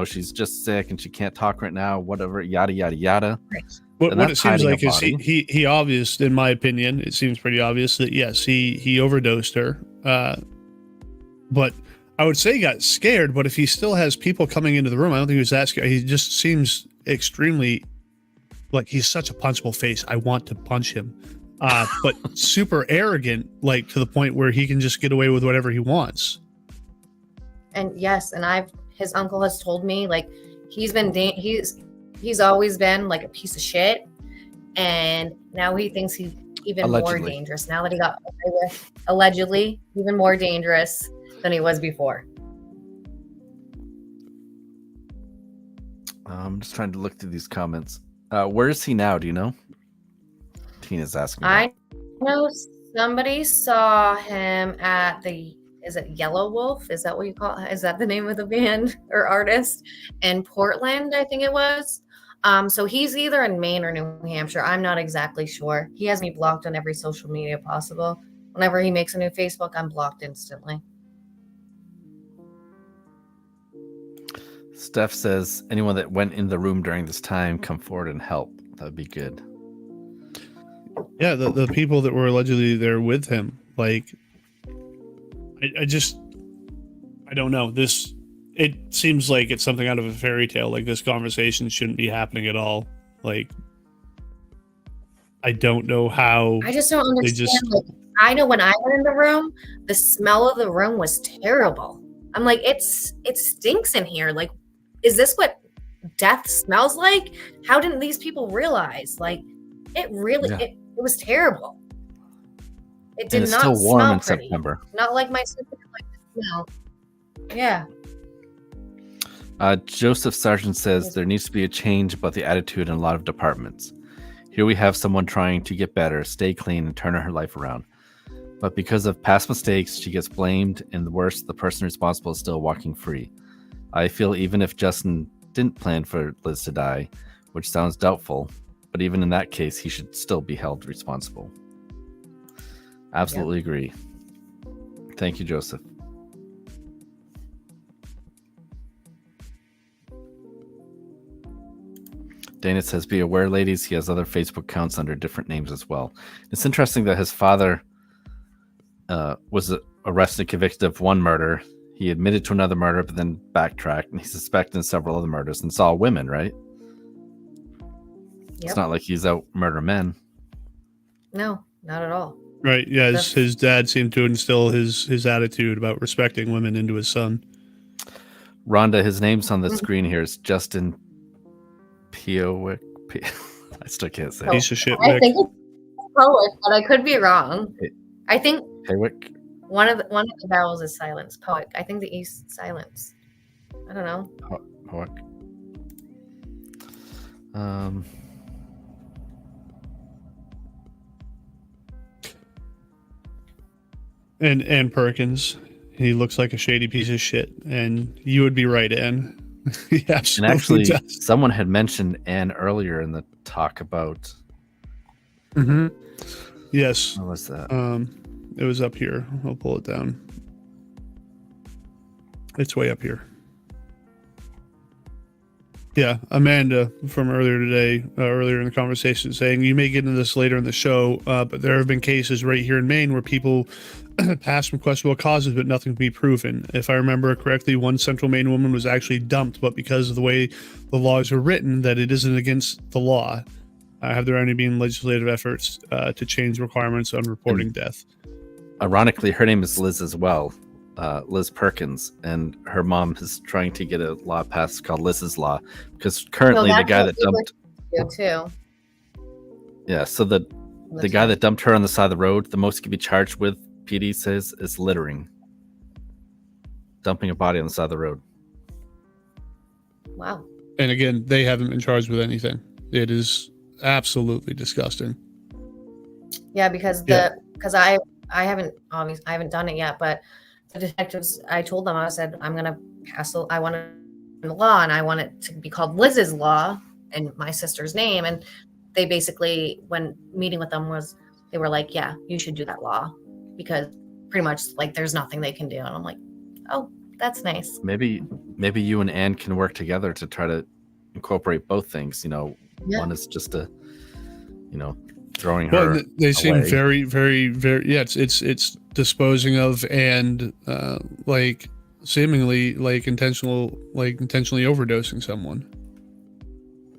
she's just sick and she can't talk right now, whatever, yada yada yada. Right. What it seems like is body. he obvious, in my opinion, it seems pretty obvious that yes, he overdosed her. But I would say he got scared, but if he still has people coming into the room, I don't think he was that scared. He just seems extremely like he's such a punchable face. I want to punch him. But super arrogant, like to the point where he can just get away with whatever he wants. And yes, and his uncle has told me, like, he's always been like a piece of shit, and now he thinks he's even more dangerous now that he got away with, allegedly even more dangerous than he was before. I'm just trying to look through these comments. Where is he now? Do you know? Tina's asking. I know somebody saw him at is it Yellow Wolf? Is that what you call it? Is that the name of the band or artist? In Portland, I think it was. So he's either in Maine or New Hampshire. I'm not exactly sure. He has me blocked on every social media possible. Whenever he makes a new Facebook, I'm blocked instantly. Steph says, anyone that went in the room during this time, come forward and help. That'd be good. Yeah, the people that were allegedly there with him, like, I don't know. It seems like it's something out of a fairy tale. Like, this conversation shouldn't be happening at all. Like, I don't know how. I just don't understand. Like, I know when I went in the room, the smell of the room was terrible. I'm like, it stinks in here. Like, is this what death smells like? How didn't these people realize? Like, it really, it was terrible. It did not still warm smell in pretty. September. Not like my sister liked the smell. Yeah. Joseph Sargent says there needs to be a change about the attitude in a lot of departments. Here we have someone trying to get better, stay clean, and turn her life around. But because of past mistakes, she gets blamed, and the worst, the person responsible is still walking free. I feel even if Justin didn't plan for Liz to die, which sounds doubtful, but even in that case, he should still be held responsible. Absolutely agree. Thank you, Joseph. Dana says, be aware, ladies, he has other Facebook accounts under different names as well. It's interesting that his father was arrested, convicted of one murder. He admitted to another murder, but then backtracked, and he's suspected in several other murders. And it's all women, right? Yep. It's not like he's out murder men. No, not at all. Right. Yeah. That's- His dad seemed to instill his attitude about respecting women into his son. Rhonda, his name's on the screen here. It's Justin Pehowic. I still can't say it. Piece of shit. I Vic. think it's Poet, but I could be wrong. I think Pehowic. one of the vowels is silence. Poet. I think the E's silence. I don't know. Pehowic. And Perkins, he looks like a shady piece of shit, and you would be right, Ann. He And absolutely actually, does. someone had mentioned Anne earlier in the talk about Mm-hmm. Yes. what was that? It was up here. I'll pull it down. It's way up here. Yeah, Amanda from earlier today, earlier in the conversation, saying you may get into this later in the show, but there have been cases right here in Maine where people passed from questionable causes, but nothing can be proven. If I remember correctly, one Central Maine woman was actually dumped, but because of the way the laws are written, that it isn't against the law. Have there any been legislative efforts to change requirements on reporting death? Ironically, her name is Liz as well, Liz Perkins, and her mom is trying to get a law passed called Liz's Law, because currently the guy that dumped, you too. yeah, so the guy that dumped her on the side of the road, the most he could be charged with, PD says, is littering, dumping a body on the side of the road. Wow. And again, they haven't been charged with anything. It is absolutely disgusting. Yeah, because I haven't done it yet, but the detectives, I told them, I said, I'm gonna pass I want a law, and I want it to be called Liz's Law and my sister's name. And they basically, when meeting with them, they were like, yeah, you should do that law, because pretty much like there's nothing they can do. And I'm like, oh, that's nice. Maybe you and Anne can work together to try to incorporate both things. Yeah. One is just throwing her. Well, they seem away. very, very, very. Yeah, it's disposing of and like seemingly intentionally overdosing someone.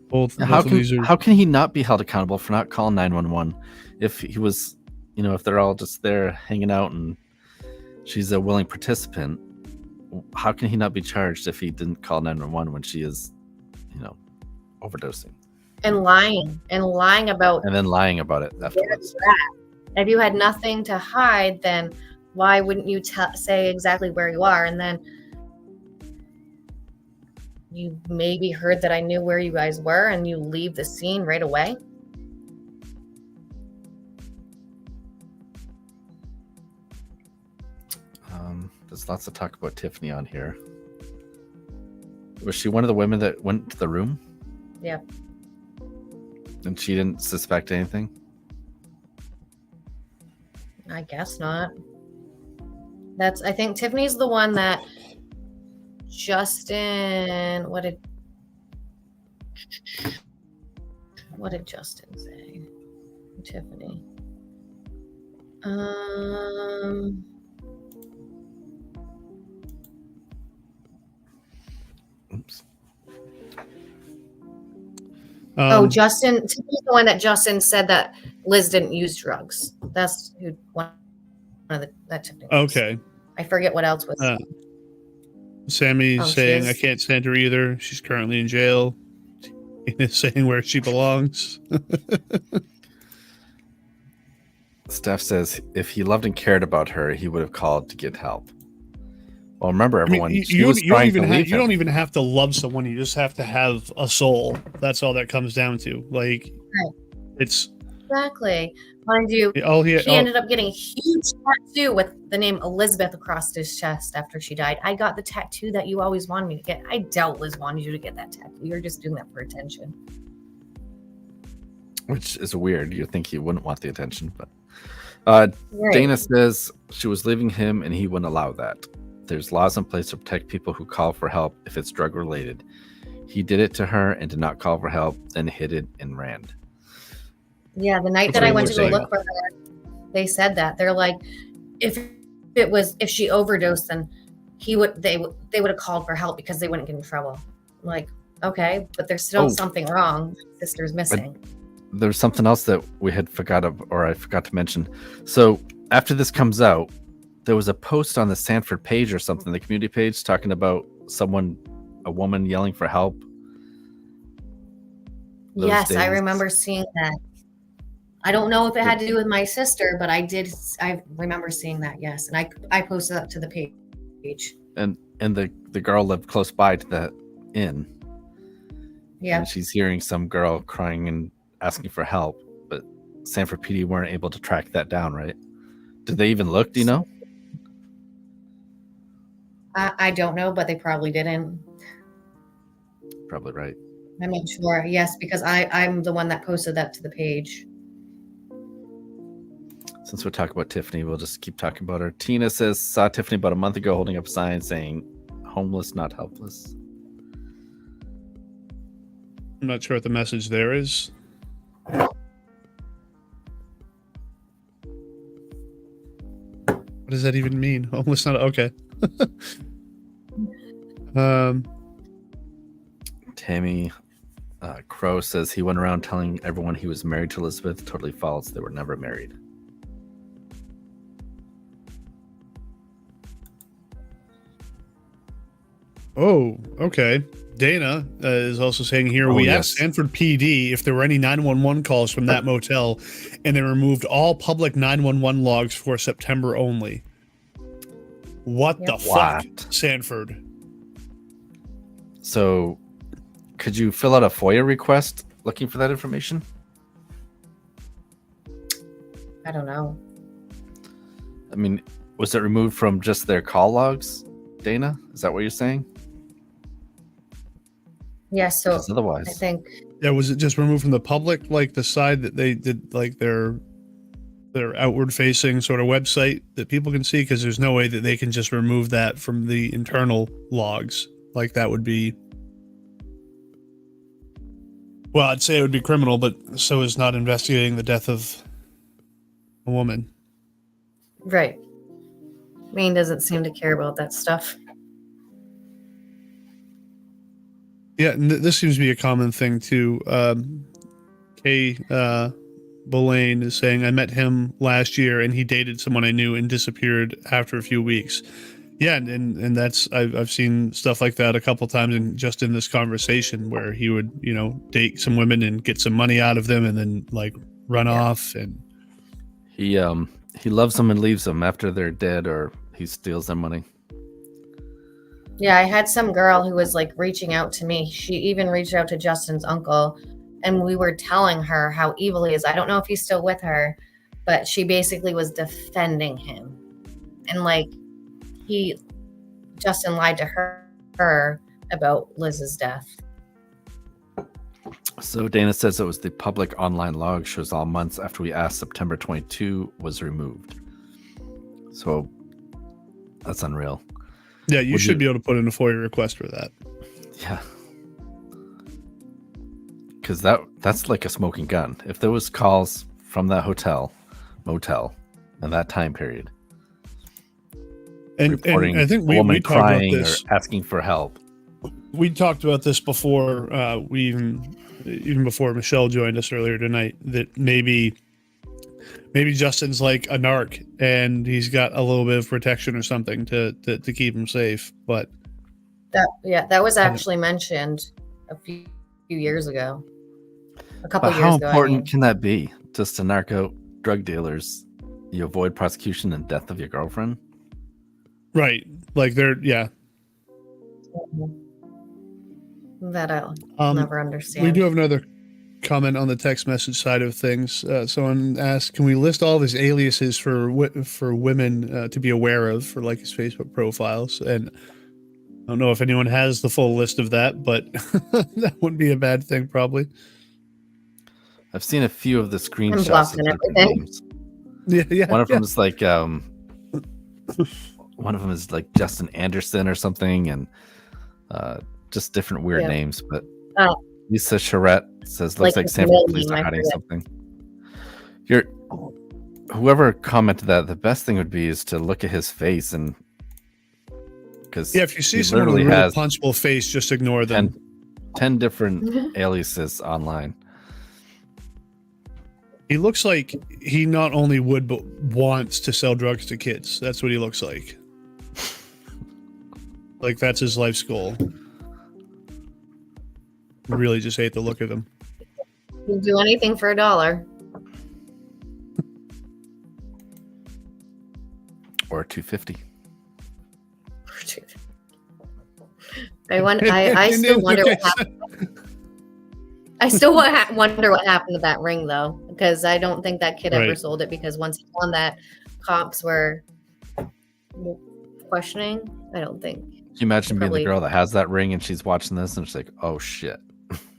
Both How of these are. how can he not be held accountable for not calling 911 if he was, if they're all just there hanging out and she's a willing participant? How can he not be charged if he didn't call 911 when she is, overdosing And lying about and then lying about it afterwards? If you had nothing to hide, then why wouldn't you say exactly where you are? And then you maybe heard that I knew where you guys were, and you leave the scene right away. There's lots of talk about Tiffany on here. Was she one of the women that went to the room? Yep. And she didn't suspect anything? I guess not. I think Tiffany's the one that Justin, what did Justin say? Tiffany. Oops. Justin. Tiffany's the one that Justin said that Liz didn't use drugs. That's who one of that Tiffany was. Okay. I forget what else was. Sammy's she saying, is? I can't stand her either. She's currently in jail. Tina's saying where she belongs. Steph says if he loved and cared about her, he would have called to get help. Well, remember, everyone, you she was trying to leave you him. don't even have to love someone. You just have to have a soul. That's all that comes down to. Like, it's Exactly. Mind you, he he ended up getting a huge tattoo with the name Elizabeth across his chest after she died. I got the tattoo that you always wanted me to get. I doubt Liz wanted you to get that tattoo. You're just doing that for attention. Which is weird. You think he wouldn't want the attention, but Right. Dana says she was leaving him and he wouldn't allow that. There's laws in place to protect people who call for help if it's drug related. He did it to her and did not call for help, then hid it and ran. Yeah, the night That's that I what went we're to go saying. look for her, they said that. They're like, if she overdosed, then they would have called for help because they wouldn't get in trouble. I'm like, okay, but there's still something wrong. My sister's missing. There's something else that we had I forgot to mention. So after this comes out, there was a post on the Sanford page or something, the community page, talking about a woman yelling for help. Yes, I remember seeing that. I don't know if it had to do with my sister, but I remember seeing that, yes. And I posted that to the page. And the girl lived close by to that inn. Yeah. And she's hearing some girl crying and asking for help, but Sanford PD weren't able to track that down, right? Did they even look, do you know? I don't know, but they probably didn't. Probably right. I'm not sure. Yes, because I'm the one that posted that to the page. Since we're talking about Tiffany, we'll just keep talking about her. Tina says, saw Tiffany about a month ago holding up a sign saying, homeless, not helpless. I'm not sure what the message there is. What does that even mean? Homeless, not okay. Tammy Crow says he went around telling everyone he was married to Elizabeth. Totally false. They were never married. Oh, okay. Dana is also saying here, we asked Sanford PD if there were any 911 calls from that motel, and they removed all public 911 logs for September only. What the fuck, Sanford? So, could you fill out a FOIA request looking for that information? I don't know. I mean, was it removed from just their call logs, Dana? Is that what you're saying? Yeah, so otherwise, I think. Yeah, was it just removed from the public, like the side that they did, like their outward facing sort of website that people can see? Because there's no way that they can just remove that from the internal logs. Like that would be, well, I'd say it would be criminal, but so is not investigating the death of a woman. Right. Maine doesn't seem to care about that stuff. Yeah, and this seems to be a common thing too. Kay Boulain is saying, I met him last year and he dated someone I knew and disappeared after a few weeks. Yeah, and that's I've seen stuff like that a couple times, and just in this conversation where he would, date some women and get some money out of them and then like run off. And he loves them and leaves them after they're dead, or he steals their money. Yeah, I had some girl who was like reaching out to me. She even reached out to Justin's uncle, and we were telling her how evil he is. I don't know if he's still with her, but she basically was defending him. And like Justin lied to her about Liz's death. So Dana says it was the public online log shows all months after we asked September 22 was removed. So that's unreal. Yeah, you should be able to put in a FOIA request for that. Yeah. Because that's like a smoking gun. If there was calls from that motel, in that time period, and I think we talked crying about this, or asking for help. We talked about this before. We even before Michelle joined us earlier tonight, that maybe Justin's like a narc and he's got a little bit of protection or something to keep him safe. But that was actually mentioned a few years ago. A couple years ago. How important can that be? Just to narc out drug dealers, you avoid prosecution and death of your girlfriend? Right. Like that I'll never understand. We do have another comment on the text message side of things. Someone asked, can we list all of his aliases for women to be aware of for like his Facebook profiles? And I don't know if anyone has the full list of that, but that wouldn't be a bad thing probably. I've seen a few of the screenshots of different names. Yeah. One of them is like one of them is like Justin Anderson or something, and just different weird names. But Lisa Charette says, looks like Sanford police are hiding something. Whoever commented that, the best thing would be is to look at his face and because Yeah, if you see someone with a really punchable face, just ignore them. 10 different aliases online. He looks like he not only would, but wants to sell drugs to kids. That's what he looks like. Like, that's his life's goal. Really just hate the look of him. He'll do anything for $1. Or $2.50. I still wonder what happened. I still wonder what happened to that ring, though, because I don't think that kid ever sold it, because once he won that, cops were questioning. I don't think. Can you imagine being the girl that has that ring and she's watching this and she's like, oh, shit.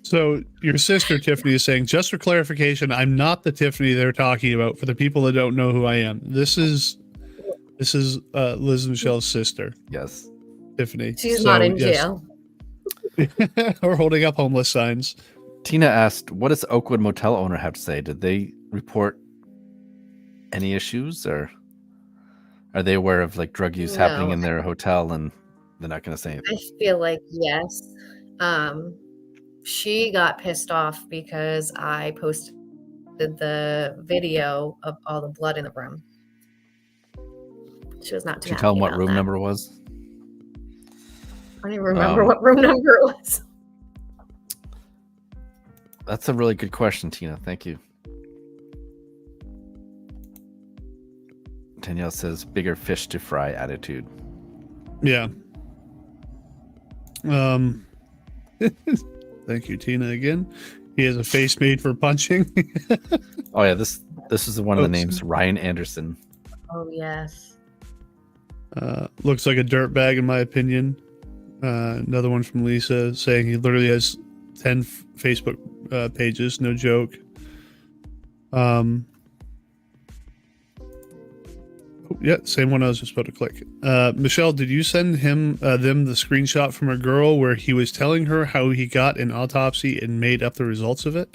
So your sister, Tiffany, is saying, just for clarification, I'm not the Tiffany they're talking about. For the people that don't know who I am, this is Liz and Michelle's sister. Yes. Tiffany. She's not in jail. Or holding up homeless signs. Tina asked, what does Oakwood motel owner have to say? Did they report any issues, or are they aware of like drug use happening in their hotel and they're not going to say anything? I feel like yes. She got pissed off because I posted the video of all the blood in the room. She was not too happy. Did you tell them what room number it was? I don't even remember what room number it was. That's a really good question, Tina. Thank you. Danielle says, bigger fish to fry attitude. Yeah. Thank you, Tina, again. He has a face made for punching. Oh, yeah. This is one of the names, Ryan Anderson. Oh, yes. Looks like a dirtbag, in my opinion. Another one from Lisa saying he literally has 10 Facebook pages, no joke. Yeah, same one I was just about to click. Michelle, did you send them the screenshot from a girl where he was telling her how he got an autopsy and made up the results of it?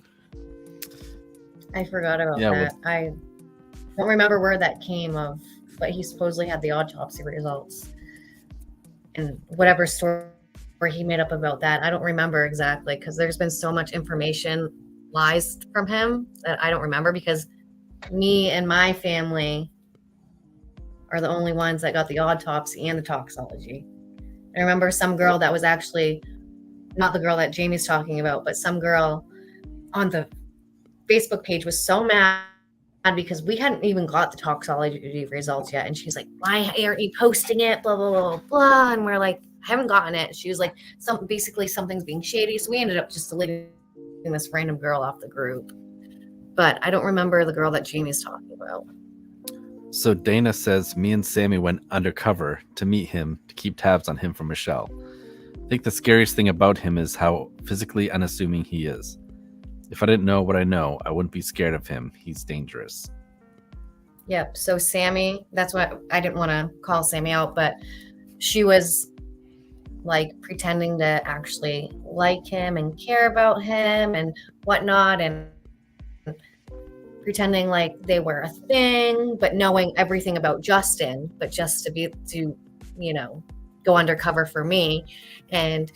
I forgot about that. I don't remember where that came of, but he supposedly had the autopsy results. And whatever story he made up about that, I don't remember exactly, because there's been so much information lies from him that I don't remember, because me and my family are the only ones that got the autopsy and the toxology. I remember some girl that was actually not the girl that Jamie's talking about, but some girl on the Facebook page was so mad because we hadn't even got the toxology results yet. And she's like, why aren't you posting it? Blah, blah, blah, blah. And we're like, I haven't gotten it. She was like, basically something's being shady. So we ended up just deleting this random girl off the group. But I don't remember the girl that Jamie's talking about. So Dana says, me and Sammy went undercover to meet him, to keep tabs on him from Michelle. I think the scariest thing about him is how physically unassuming he is. If I didn't know what I know, I wouldn't be scared of him. He's dangerous. Yep. So Sammy, that's what I didn't want to call Sammy out, but she was like pretending to actually like him and care about him and whatnot, and pretending like they were a thing, but knowing everything about Justin, but just to go undercover for me. And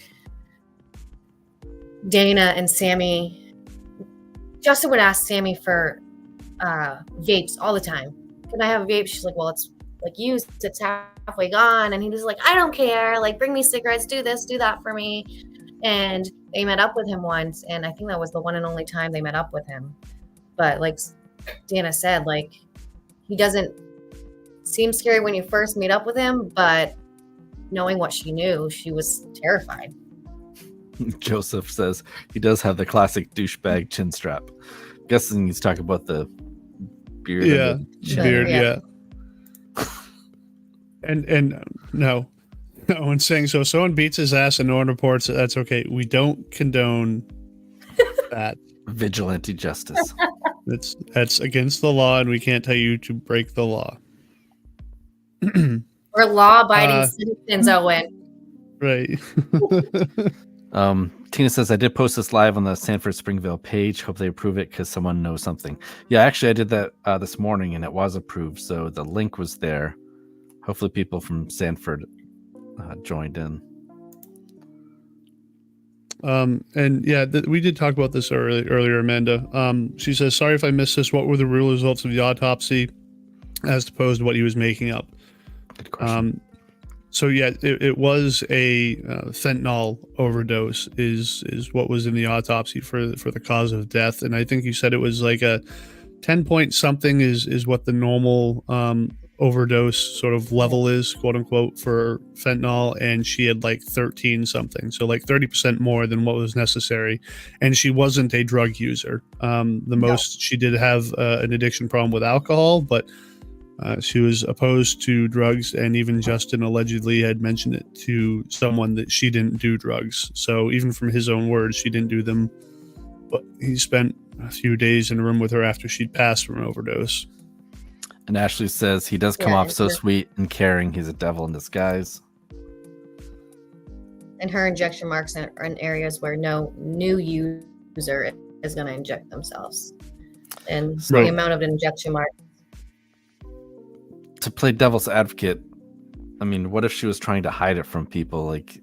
Dana and Sammy, Justin would ask Sammy for vapes all the time. Can I have a vape? She's like, well, it's like used, it's halfway gone. And he was like, I don't care. Like, bring me cigarettes, do this, do that for me. And they met up with him once. And I think that was the one and only time they met up with him. But like Dana said, like, he doesn't seem scary when you first meet up with him, but knowing what she knew, she was terrified. Joseph says he does have the classic douchebag chin strap. Guessing he's talking about the beard. Yeah, beard. Yeah. And no one's saying so. If someone beats his ass and no one reports it, that's okay. We don't condone that. Vigilante justice. That's against the law, and we can't tell you to break the law. We're law-abiding citizens, Owen. Right. Tina says, I did post this live on the Sanford Springville page. Hope they approve it because someone knows something. Yeah, actually, I did that this morning, and it was approved. So the link was there. Hopefully people from Sanford joined in. And yeah, we did talk about this earlier, Amanda. She says, sorry if I missed this. What were the real results of the autopsy as opposed to what he was making up? Good question. So yeah, it was a fentanyl overdose is what was in the autopsy for the cause of death. And I think you said it was like a 10 point something is what the normal overdose sort of level is, quote unquote, for fentanyl, and she had like 13 something, so like 30% more than what was necessary. And she wasn't a drug user. Most she did have an addiction problem with alcohol, but she was opposed to drugs, and even Justin allegedly had mentioned it to someone that she didn't do drugs. So even from his own words, she didn't do them, but he spent a few days in a room with her after she'd passed from an overdose. And Ashley says he does come off so sweet and caring. He's a devil in disguise. And her injection marks are in areas where no new user is going to inject themselves. And the amount of injection marks. To play devil's advocate, I mean, what if she was trying to hide it from people? Like,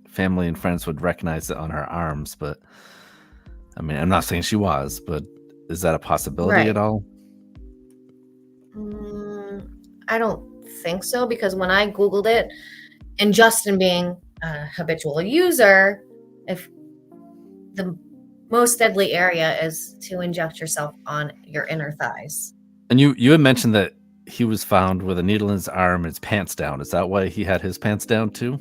family and friends would recognize it on her arms, but I mean, I'm not saying she was, but is that a possibility at all? I don't think so, because when I Googled it, and Justin being a habitual user, if the most deadly area is to inject yourself on your inner thighs. And you had mentioned that he was found with a needle in his arm and his pants down. Is that why he had his pants down too?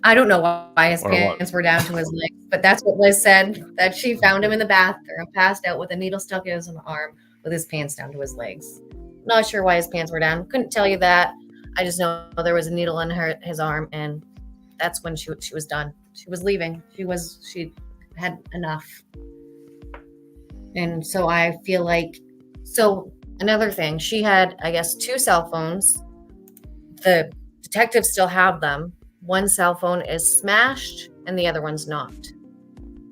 I don't know why his pants were down to his legs, but that's what Liz said, that she found him in the bathroom, passed out with a needle stuck in his arm with his pants down to his legs. Not sure why his pants were down. Couldn't tell you that. I just know there was a needle in his arm, and that's when she was done. She was leaving. She had enough. And so I feel like, another thing, she had, I guess, 2 cell phones. The detectives still have them. One cell phone is smashed and the other one's not.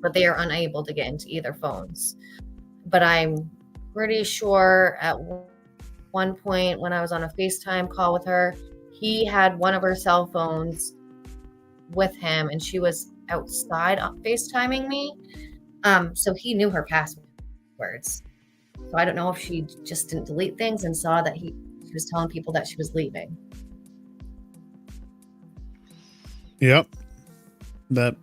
But they are unable to get into either phones. But I'm pretty sure at one point when I was on a FaceTime call with her, he had one of her cell phones with him and she was outside FaceTiming me. So he knew her passwords. So I don't know if she just didn't delete things and saw that she was telling people that she was leaving. Yep. That.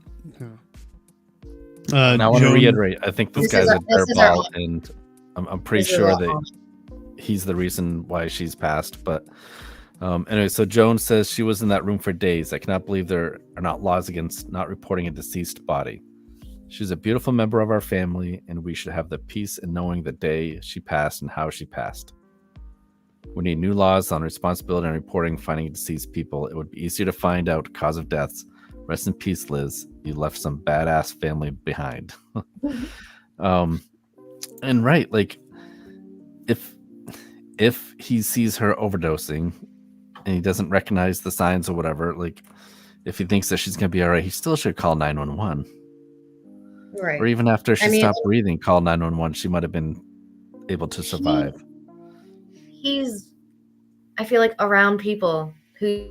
And I want to reiterate, I think this guy's a dirtball, and I'm pretty sure that he's the reason why she's passed. But anyway, so Joan says she was in that room for days. I cannot believe there are not laws against not reporting a deceased body. She's a beautiful member of our family, and we should have the peace in knowing the day she passed and how she passed. We need new laws on responsibility and reporting finding deceased people. It would be easier to find out cause of deaths. Rest in peace, Liz. You left some badass family behind. And right, like, if he sees her overdosing and he doesn't recognize the signs or whatever, like, if he thinks that she's going to be all right, he still should call 911. Right. Or even after she stopped breathing, call 911. She might have been able to survive. He's, I feel like, around people who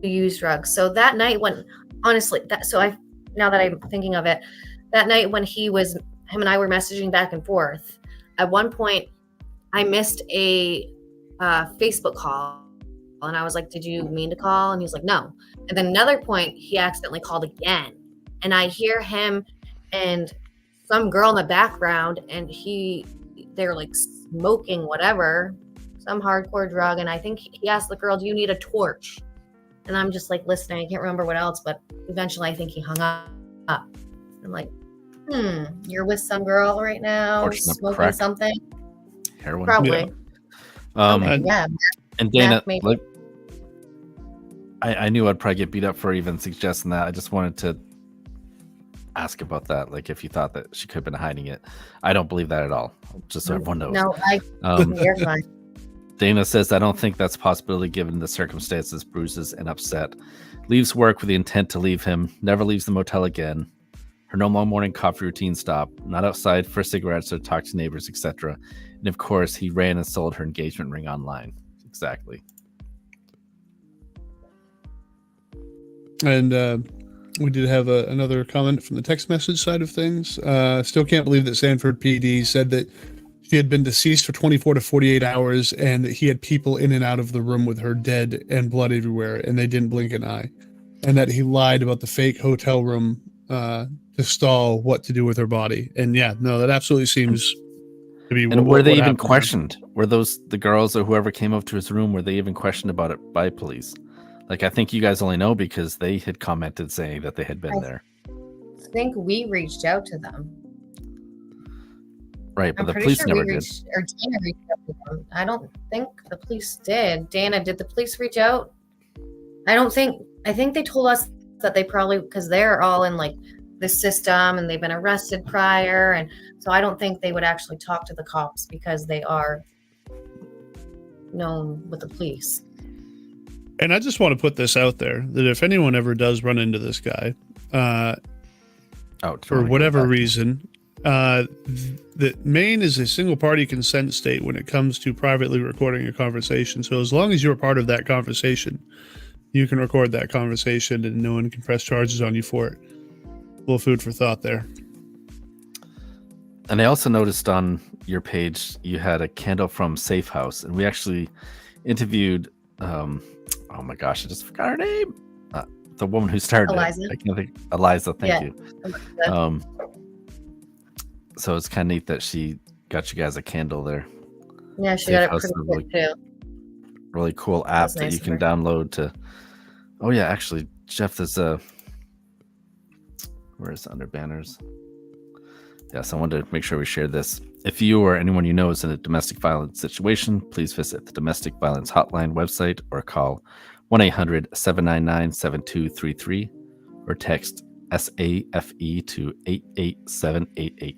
use drugs. So that night when, honestly, now that I'm thinking of it, that night when him and I were messaging back and forth, at one point I missed a Facebook call and I was like, did you mean to call? And he was like, no. And then another point, he accidentally called again. And I hear him and some girl in the background, and they're like smoking whatever, some hardcore drug. And I think he asked the girl, do you need a torch? And I'm just like listening. I can't remember what else, but eventually I think he hung up. I'm like, you're with some girl right now, smoking something. Heroin. Probably. Yeah. And Dana, like, I knew I'd probably get beat up for even suggesting that. I just wanted to ask about that, like if you thought that she could have been hiding it. I don't believe that at all, just so everyone knows. No, you're fine. Dana says, I don't think that's a possibility given the circumstances, bruises, and upset. Leaves work with the intent to leave him, never leaves the motel again. Her normal morning coffee routine stopped, not outside for cigarettes or talk to neighbors, etc. And of course, he ran and sold her engagement ring online. Exactly. And we did have another comment from the text message side of things. Still can't believe that Sanford PD said that she had been deceased for 24 to 48 hours and that he had people in and out of the room with her dead and blood everywhere, and they didn't blink an eye. And that he lied about the fake hotel room to stall what to do with her body. And yeah, no, that absolutely seems to be And were they even happened there. questioned? Were the girls or whoever came up to his room, were they even questioned about it by police? Like, I think you guys only know because they had commented saying that they had been there. I think we reached out to them. Right, but I'm the pretty police sure never we did. reached, or Dana reached out to them. I don't think the police did. Dana, did the police reach out? I think they told us that they probably, because they're all in like the system and they've been arrested prior. And so I don't think they would actually talk to the cops because they are known with the police. And I just want to put this out there that if anyone ever does run into this guy, for whatever reason, that Maine is a single party consent state when it comes to privately recording a conversation. So as long as you're part of that conversation, you can record that conversation and no one can press charges on you for it. A little food for thought there. And I also noticed on your page you had a candle from Safe House, and we actually interviewed oh my gosh, I just forgot her name. The woman who started Eliza. it. I can't think. Eliza, thank you. Yeah. So it's kind of neat that she got you guys a candle there. Yeah, she Safe got it House pretty is quick too. Really cool app that nice you of can her. download to. Oh yeah, actually, Jeff, there's a. Where is it under banners? Yes, I wanted to make sure we share this. If you or anyone you know is in a domestic violence situation, please visit the Domestic Violence Hotline website or call 1-800-799-7233 or text SAFE to 88788.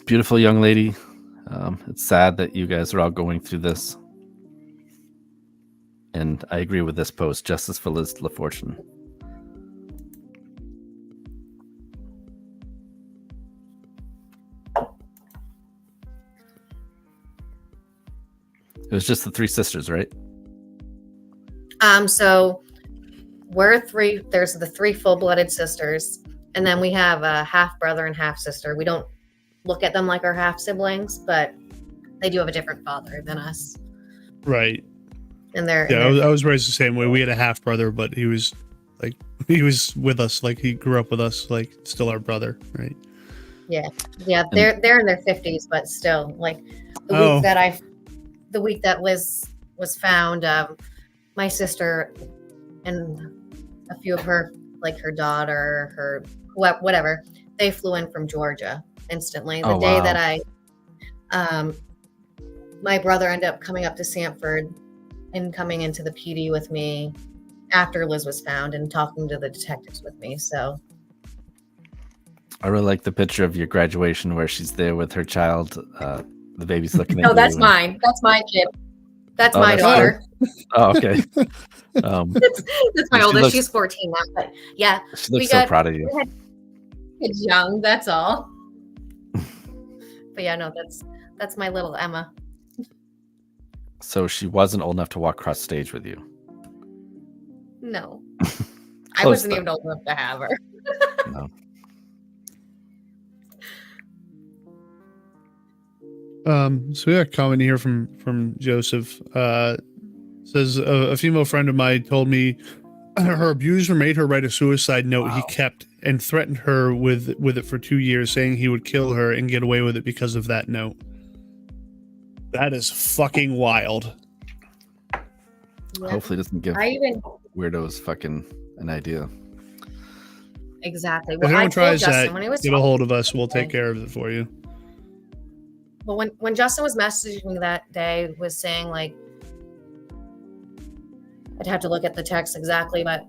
Beautiful young lady. It's sad that you guys are all going through this. And I agree with this post. Justice for Liz Lafortune. It was just the three sisters, right? So we're three. There's the three full-blooded sisters, and then we have a half brother and half sister. We don't look at them like our half siblings, but they do have a different father than us. Right. And they're I was raised the same way. We had a half brother, but he was with us, like he grew up with us, like still our brother, right? Yeah. They're in their 50s, but still, like the week that Liz was found, my sister and a few of her, like her daughter, her whatever, they flew in from Georgia instantly. The day that my brother ended up coming up to Sanford and coming into the PD with me after Liz was found and talking to the detectives with me. So I really like the picture of your graduation where she's there with her child. The baby's looking at you. No, that's mine. That's my kid. That's my daughter. Oh, okay. That's my oldest. She's 14 now. But yeah, she looks so proud of you. It's young. That's all. But yeah, no, that's my little Emma. So she wasn't old enough to walk across stage with you? No. I wasn't even old enough to have her. No. So yeah, comment here from Joseph. Says a female friend of mine told me her abuser made her write a suicide note he kept and threatened her with it for 2 years, saying he would kill her and get away with it because of that note. That is fucking wild. Yeah. Hopefully it doesn't give weirdos fucking an idea. Exactly. If anyone tries that, get a hold of us. We'll take care of it for you. Well, when Justin was messaging me that day, was saying like, I'd have to look at the text exactly, but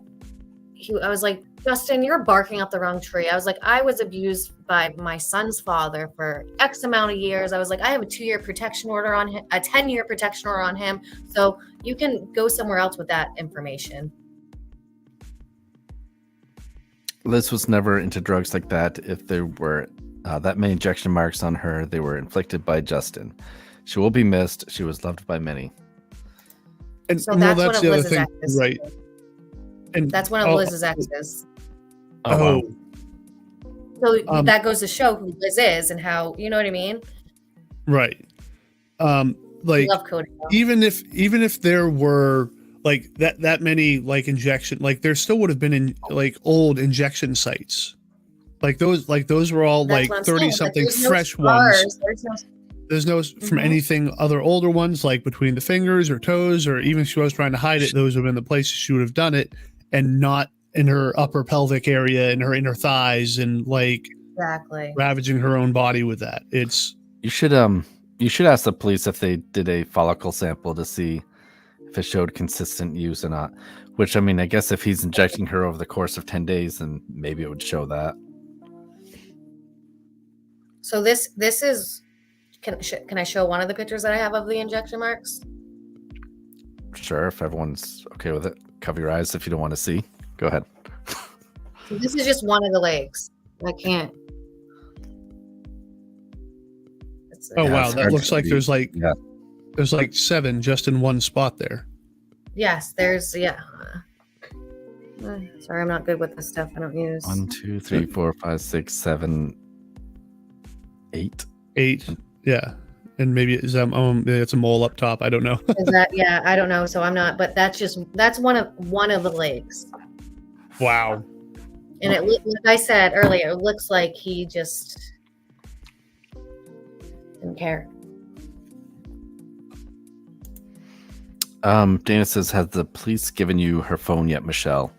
I was like, Justin, you're barking up the wrong tree. I was like, I was abused by my son's father for X amount of years. I was like, I have a 2-year protection order on him, a 10-year protection order on him. So you can go somewhere else with that information. Liz was never into drugs like that. If there were That many injection marks on her, they were inflicted by Justin. She will be missed. She was loved by many. And So well, that's one that's of the other Liz's thing, exes. right? And That's one of Liz's exes. Wow. So that goes to show who Liz is and how, you know what I mean? right. I Like love Cody. even if there were like that many like injection, like there still would have been in like old injection sites. Like those were all That's like what I'm 30 saying, but something there's no fresh scars, ones. There's There's no. no from anything other older ones like between the fingers or toes, or even if she was trying to hide it, those would have been the places she would have done it, and not in her upper pelvic area and her inner thighs and like Exactly. ravaging her own body with that. It's You should ask the police if they did a follicle sample to see if it showed consistent use or not. Which, I mean, I guess if he's injecting her over the course of 10 days, then maybe it would show that. So this is. Can I show one of the pictures that I have of the injection marks? Sure, if everyone's okay with it. Cover your eyes if you don't want to see. Go ahead. So this is just one of the legs. I can't. oh Yeah, wow, it's that hard looks to like read. there's like 7 just in one spot there. Yes, there's sorry, I'm not good with this stuff. I don't use. 1, 2, 3, 4, 5, 6, 7, 8. 8, yeah, and maybe it's a mole up top. I don't know. Is that? Yeah, I don't know. So I'm not. But that's one of the legs. Wow. And like I said earlier, it looks like he just didn't care. Dana says, has the police given you her phone yet, Michelle?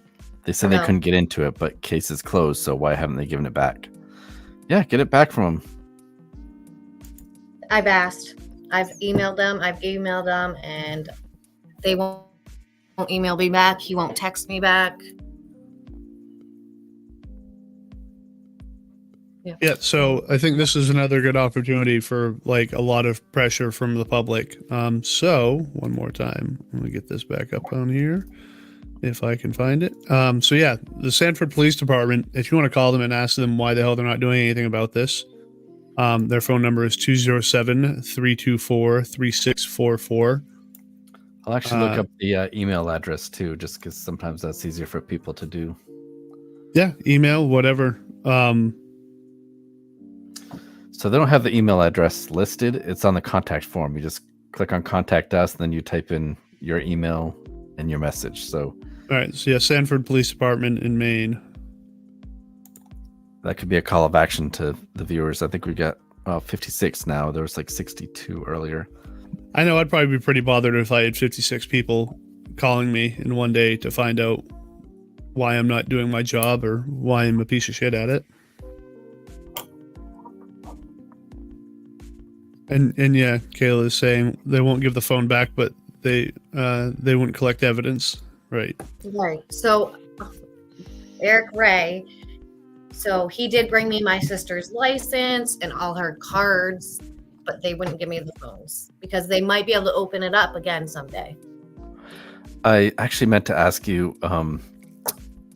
They said they No. couldn't get into it, but case is closed, so why haven't they given it back? Yeah, get it back from them. I've asked. I've emailed them, and they won't email me back. He won't text me back. Yeah, so I think this is another good opportunity for like a lot of pressure from the public. So one more time, let me get this back up on here if I can find it. So yeah, the Sanford Police Department, if you want to call them and ask them why the hell they're not doing anything about this, their phone number is 207-324-3644. I'll actually look up the email address too, just because sometimes that's easier for people to do. Yeah, email, whatever. So they don't have the email address listed. It's on the contact form. You just click on contact us, and then you type in your email and your message. So All right, so yeah, Sanford Police Department in Maine. that could be a call of action to the viewers. I think we got 56 now. There was like 62 earlier. I know I'd probably be pretty bothered if I had 56 people calling me in one day to find out why I'm not doing my job or why I'm a piece of shit at it. And yeah, Kayla is saying they won't give the phone back, but they wouldn't collect evidence. Right. Right. So Eric Ray, so he did bring me my sister's license and all her cards, but they wouldn't give me the phones because they might be able to open it up again someday. I actually meant to ask you,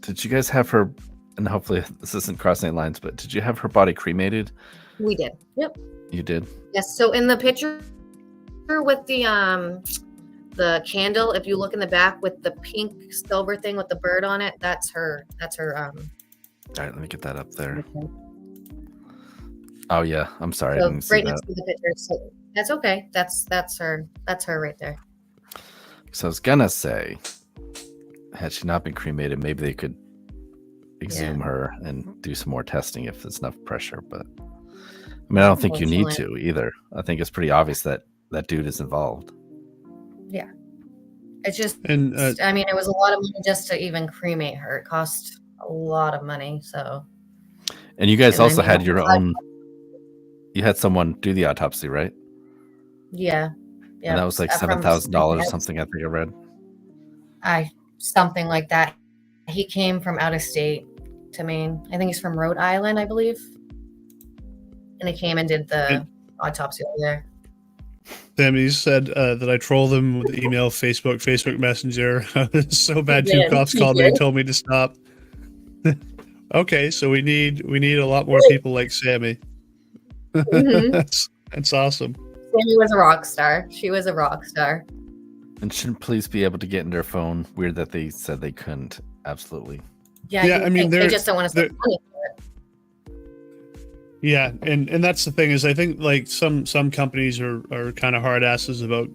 did you guys have her, and hopefully this isn't crossing any lines, but did you have her body cremated? We did. Yep. You did? Yes. So in the picture with the candle, if you look in the back with the pink silver thing with the bird on it, that's her. All right, let me get that up there. Oh yeah, I'm sorry. So I didn't see right that. next to the picture. So that's okay. That's her. That's her right there. So I was gonna say, had she not been cremated, maybe they could exhume her and do some more testing if there's enough pressure. But I mean, I don't think you need to either. I think it's pretty obvious that that dude is involved. Yeah. It's just, And I mean, it was a lot of money just to even cremate her. It cost a lot of money. So. And you guys And I also mean, had your own. You had someone do the autopsy, right? Yeah. Yeah. And that was like $7,000 or something. I think I read. Something like that. He came from out of state to Maine. I think he's from Rhode Island, I believe. And he came and did the autopsy over there. Sammy said that I troll them with email, Facebook Messenger. It's so bad. Two Yeah, cops he called me did. and told me to stop. Okay, so we need a lot more people like Sammy. Mhm. That's awesome. Sammy was a rock star. She was a rock star. And shouldn't police be able to get into their phone? Weird that they said they couldn't. Absolutely. Yeah, Yeah, you I mean, think they they're- just don't want to spend they're- money for it. Yeah, and that's the thing is I think like some companies are kind of hard asses about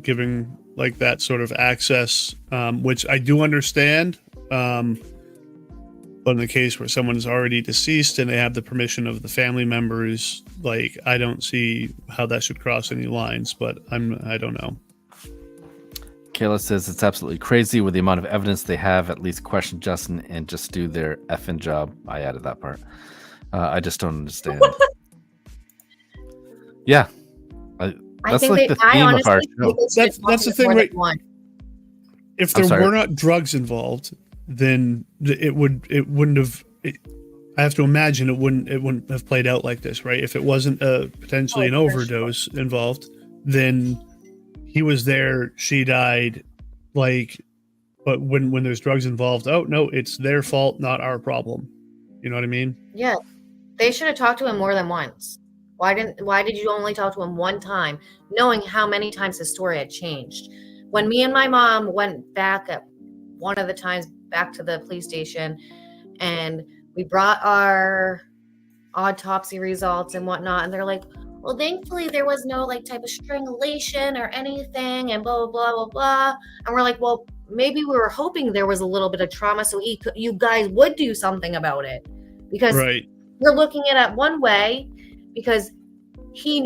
giving like that sort of access, which I do understand. But in the case where someone's already deceased and they have the permission of the family members, like I don't see how that should cross any lines. But I don't know. Kayla says it's absolutely crazy with the amount of evidence they have. At least question Justin and just do their effing job. I added that part. I just don't understand. Yeah, I that's think like the I theme of our honestly think show. they should That's the talk thing, more than right? one. If I'm there sorry. were not drugs involved, then it wouldn't have. I have to imagine it wouldn't have played out like this, right? If it wasn't potentially an Oh, for overdose involved, then he was there, she died, like. But when there's drugs involved, oh no, it's their fault, not our problem. You know what I mean? Yeah, they should have talked to him more than once. Why did you only talk to him one time, knowing how many times his story had changed? When me and my mom went back at one of the times back to the police station, and we brought our autopsy results and whatnot, and they're like, well, thankfully there was no like type of strangulation or anything, and blah blah blah blah blah. And we're like, well, maybe we were hoping there was a little bit of trauma, so you guys would do something about it, because Right. we're looking at it one way because he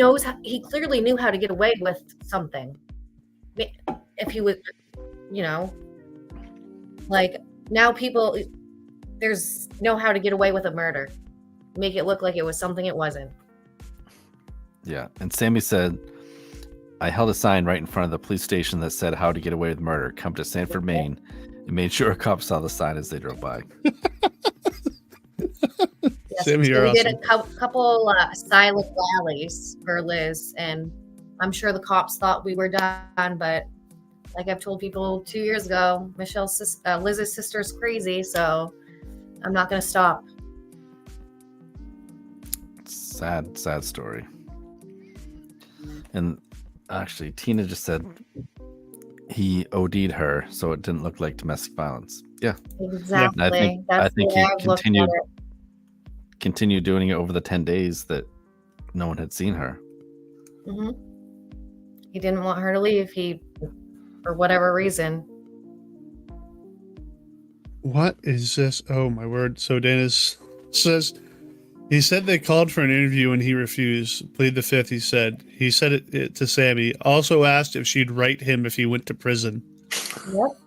clearly knew how to get away with something. If he was, like now people know how to get away with a murder, make it look like it was something it wasn't. Yeah, and Sammy said, I held a sign right in front of the police station that said how to get away with murder. Come to Sanford, Maine. And made sure a cop saw the sign as they drove by. Yes, Sammy, so you're we did awesome. a couple silent rallies for Liz, and I'm sure the cops thought we were done, but like I've told people 2 years ago, Liz's sister's crazy, so I'm not going to stop. Sad story. And actually, Tina just said he OD'd her, so it didn't look like domestic violence. Yeah. Exactly. I think That's the he way I've looked at continued doing it over the 10 days that no one had seen her. it. Hmm. He didn't want her to leave. For whatever reason. What is this? Oh my word! So Dennis says he said they called for an interview and he refused. Plead the fifth. He said it to Sammy. Also asked if she'd write him if he went to prison. Yep.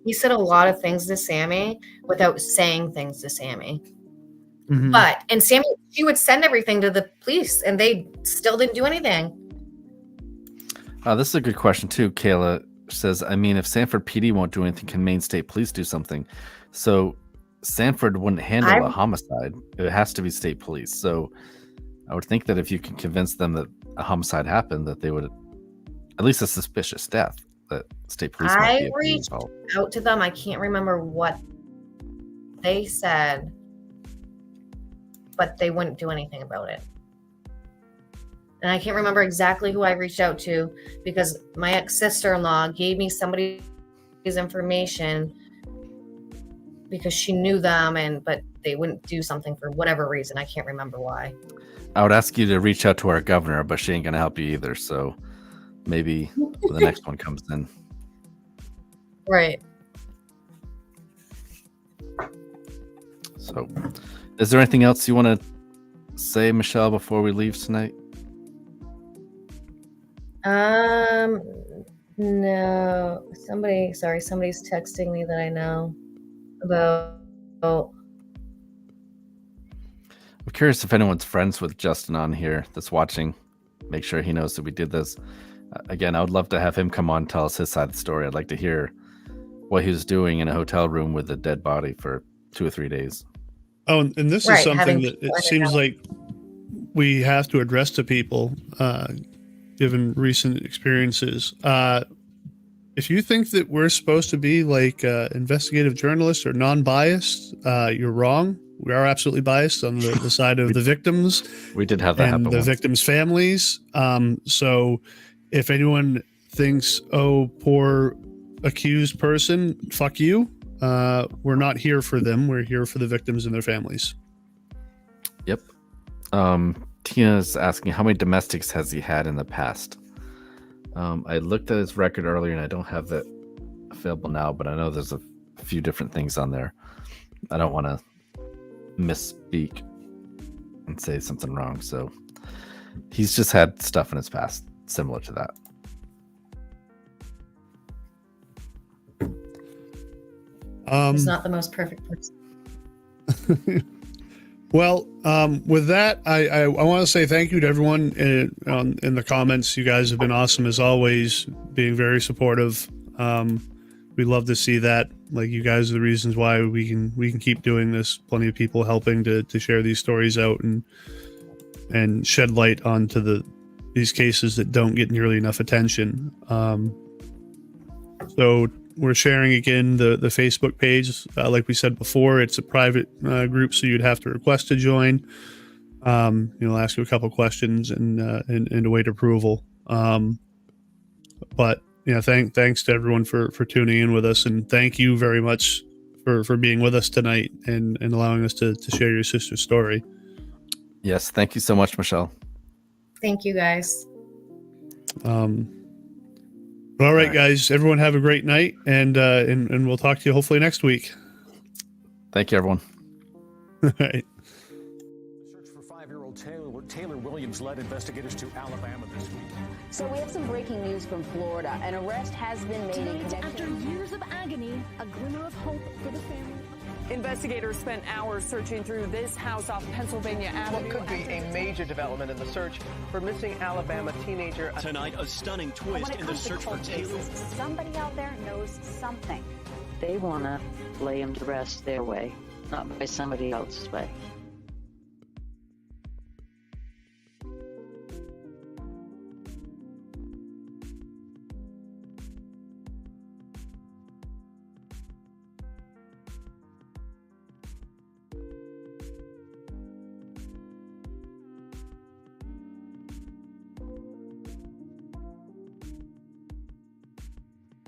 He said a lot of things to Sammy without saying things to Sammy. Mhm. And Sammy, she would send everything to the police and they still didn't do anything. This is a good question too. Kayla says, I mean, if Sanford PD won't do anything, can Maine State Police do something? So Sanford wouldn't handle a homicide. It has to be state police. So I would think that if you can convince them that a homicide happened, that they would, at least a suspicious death, that state police might be reached involved. out to them. I can't remember what they said, but they wouldn't do anything about it. And I can't remember exactly who I reached out to because my ex-sister-in-law gave me somebody's information because she knew them, but they wouldn't do something for whatever reason. I can't remember why. I would ask you to reach out to our governor, but she ain't going to help you either. So maybe when the next one comes in. Right. So is there anything else you want to say, Michelle, before we leave tonight? No. Somebody's texting me that I know about. I'm curious if anyone's friends with Justin on here that's watching. Make sure he knows that we did this. Again, I would love to have him come on and tell us his side of the story. I'd like to hear what he was doing in a hotel room with a dead body for 2 or 3 days. Oh, and this is something that it seems like we have to address to people, given recent experiences. If you think that we're supposed to be like investigative journalists or non-biased, you're wrong. we are absolutely biased on the side of the victims. We did have that and happen the once. victims' families. So if anyone thinks, oh, poor accused person, fuck you, we're not here for them. We're here for the victims and their families. Yep. Tina's asking, how many domestics has he had in the past? I looked at his record earlier, and I don't have that available now, but I know there's a few different things on there. I don't want to misspeak and say something wrong, so he's just had stuff in his past similar to that. He's not the most perfect person. Well, with that, I want to say thank you to everyone in the comments. You guys have been awesome as always, being very supportive. We love to see that. Like, you guys are the reasons why we can keep doing this. Plenty of people helping to share these stories out and shed light onto these cases that don't get nearly enough attention. So we're sharing again the Facebook page. Like we said before, it's a private group, so you'd have to request to join. Ask you a couple questions and await approval. But thanks to everyone for tuning in with us, and thank you very much for being with us tonight and allowing us to share your sister's story. Yes, thank you so much, Michelle. Thank you, guys. All right, guys. Everyone have a great night, and we'll talk to you hopefully next week. Thank you, everyone. All right. The search for 5-year-old Taylor Williams led investigators to Alabama this week. So we have some breaking news from Florida. An arrest has been made in connection. After years of agony, a glimmer of hope for the family. Investigators spent hours searching through this house off Pennsylvania Avenue. What could be a major development in the search for missing Alabama teenager. Tonight, a stunning twist in the search for Taylor. Somebody out there knows something. They want to lay him to rest their way, not by somebody else's way.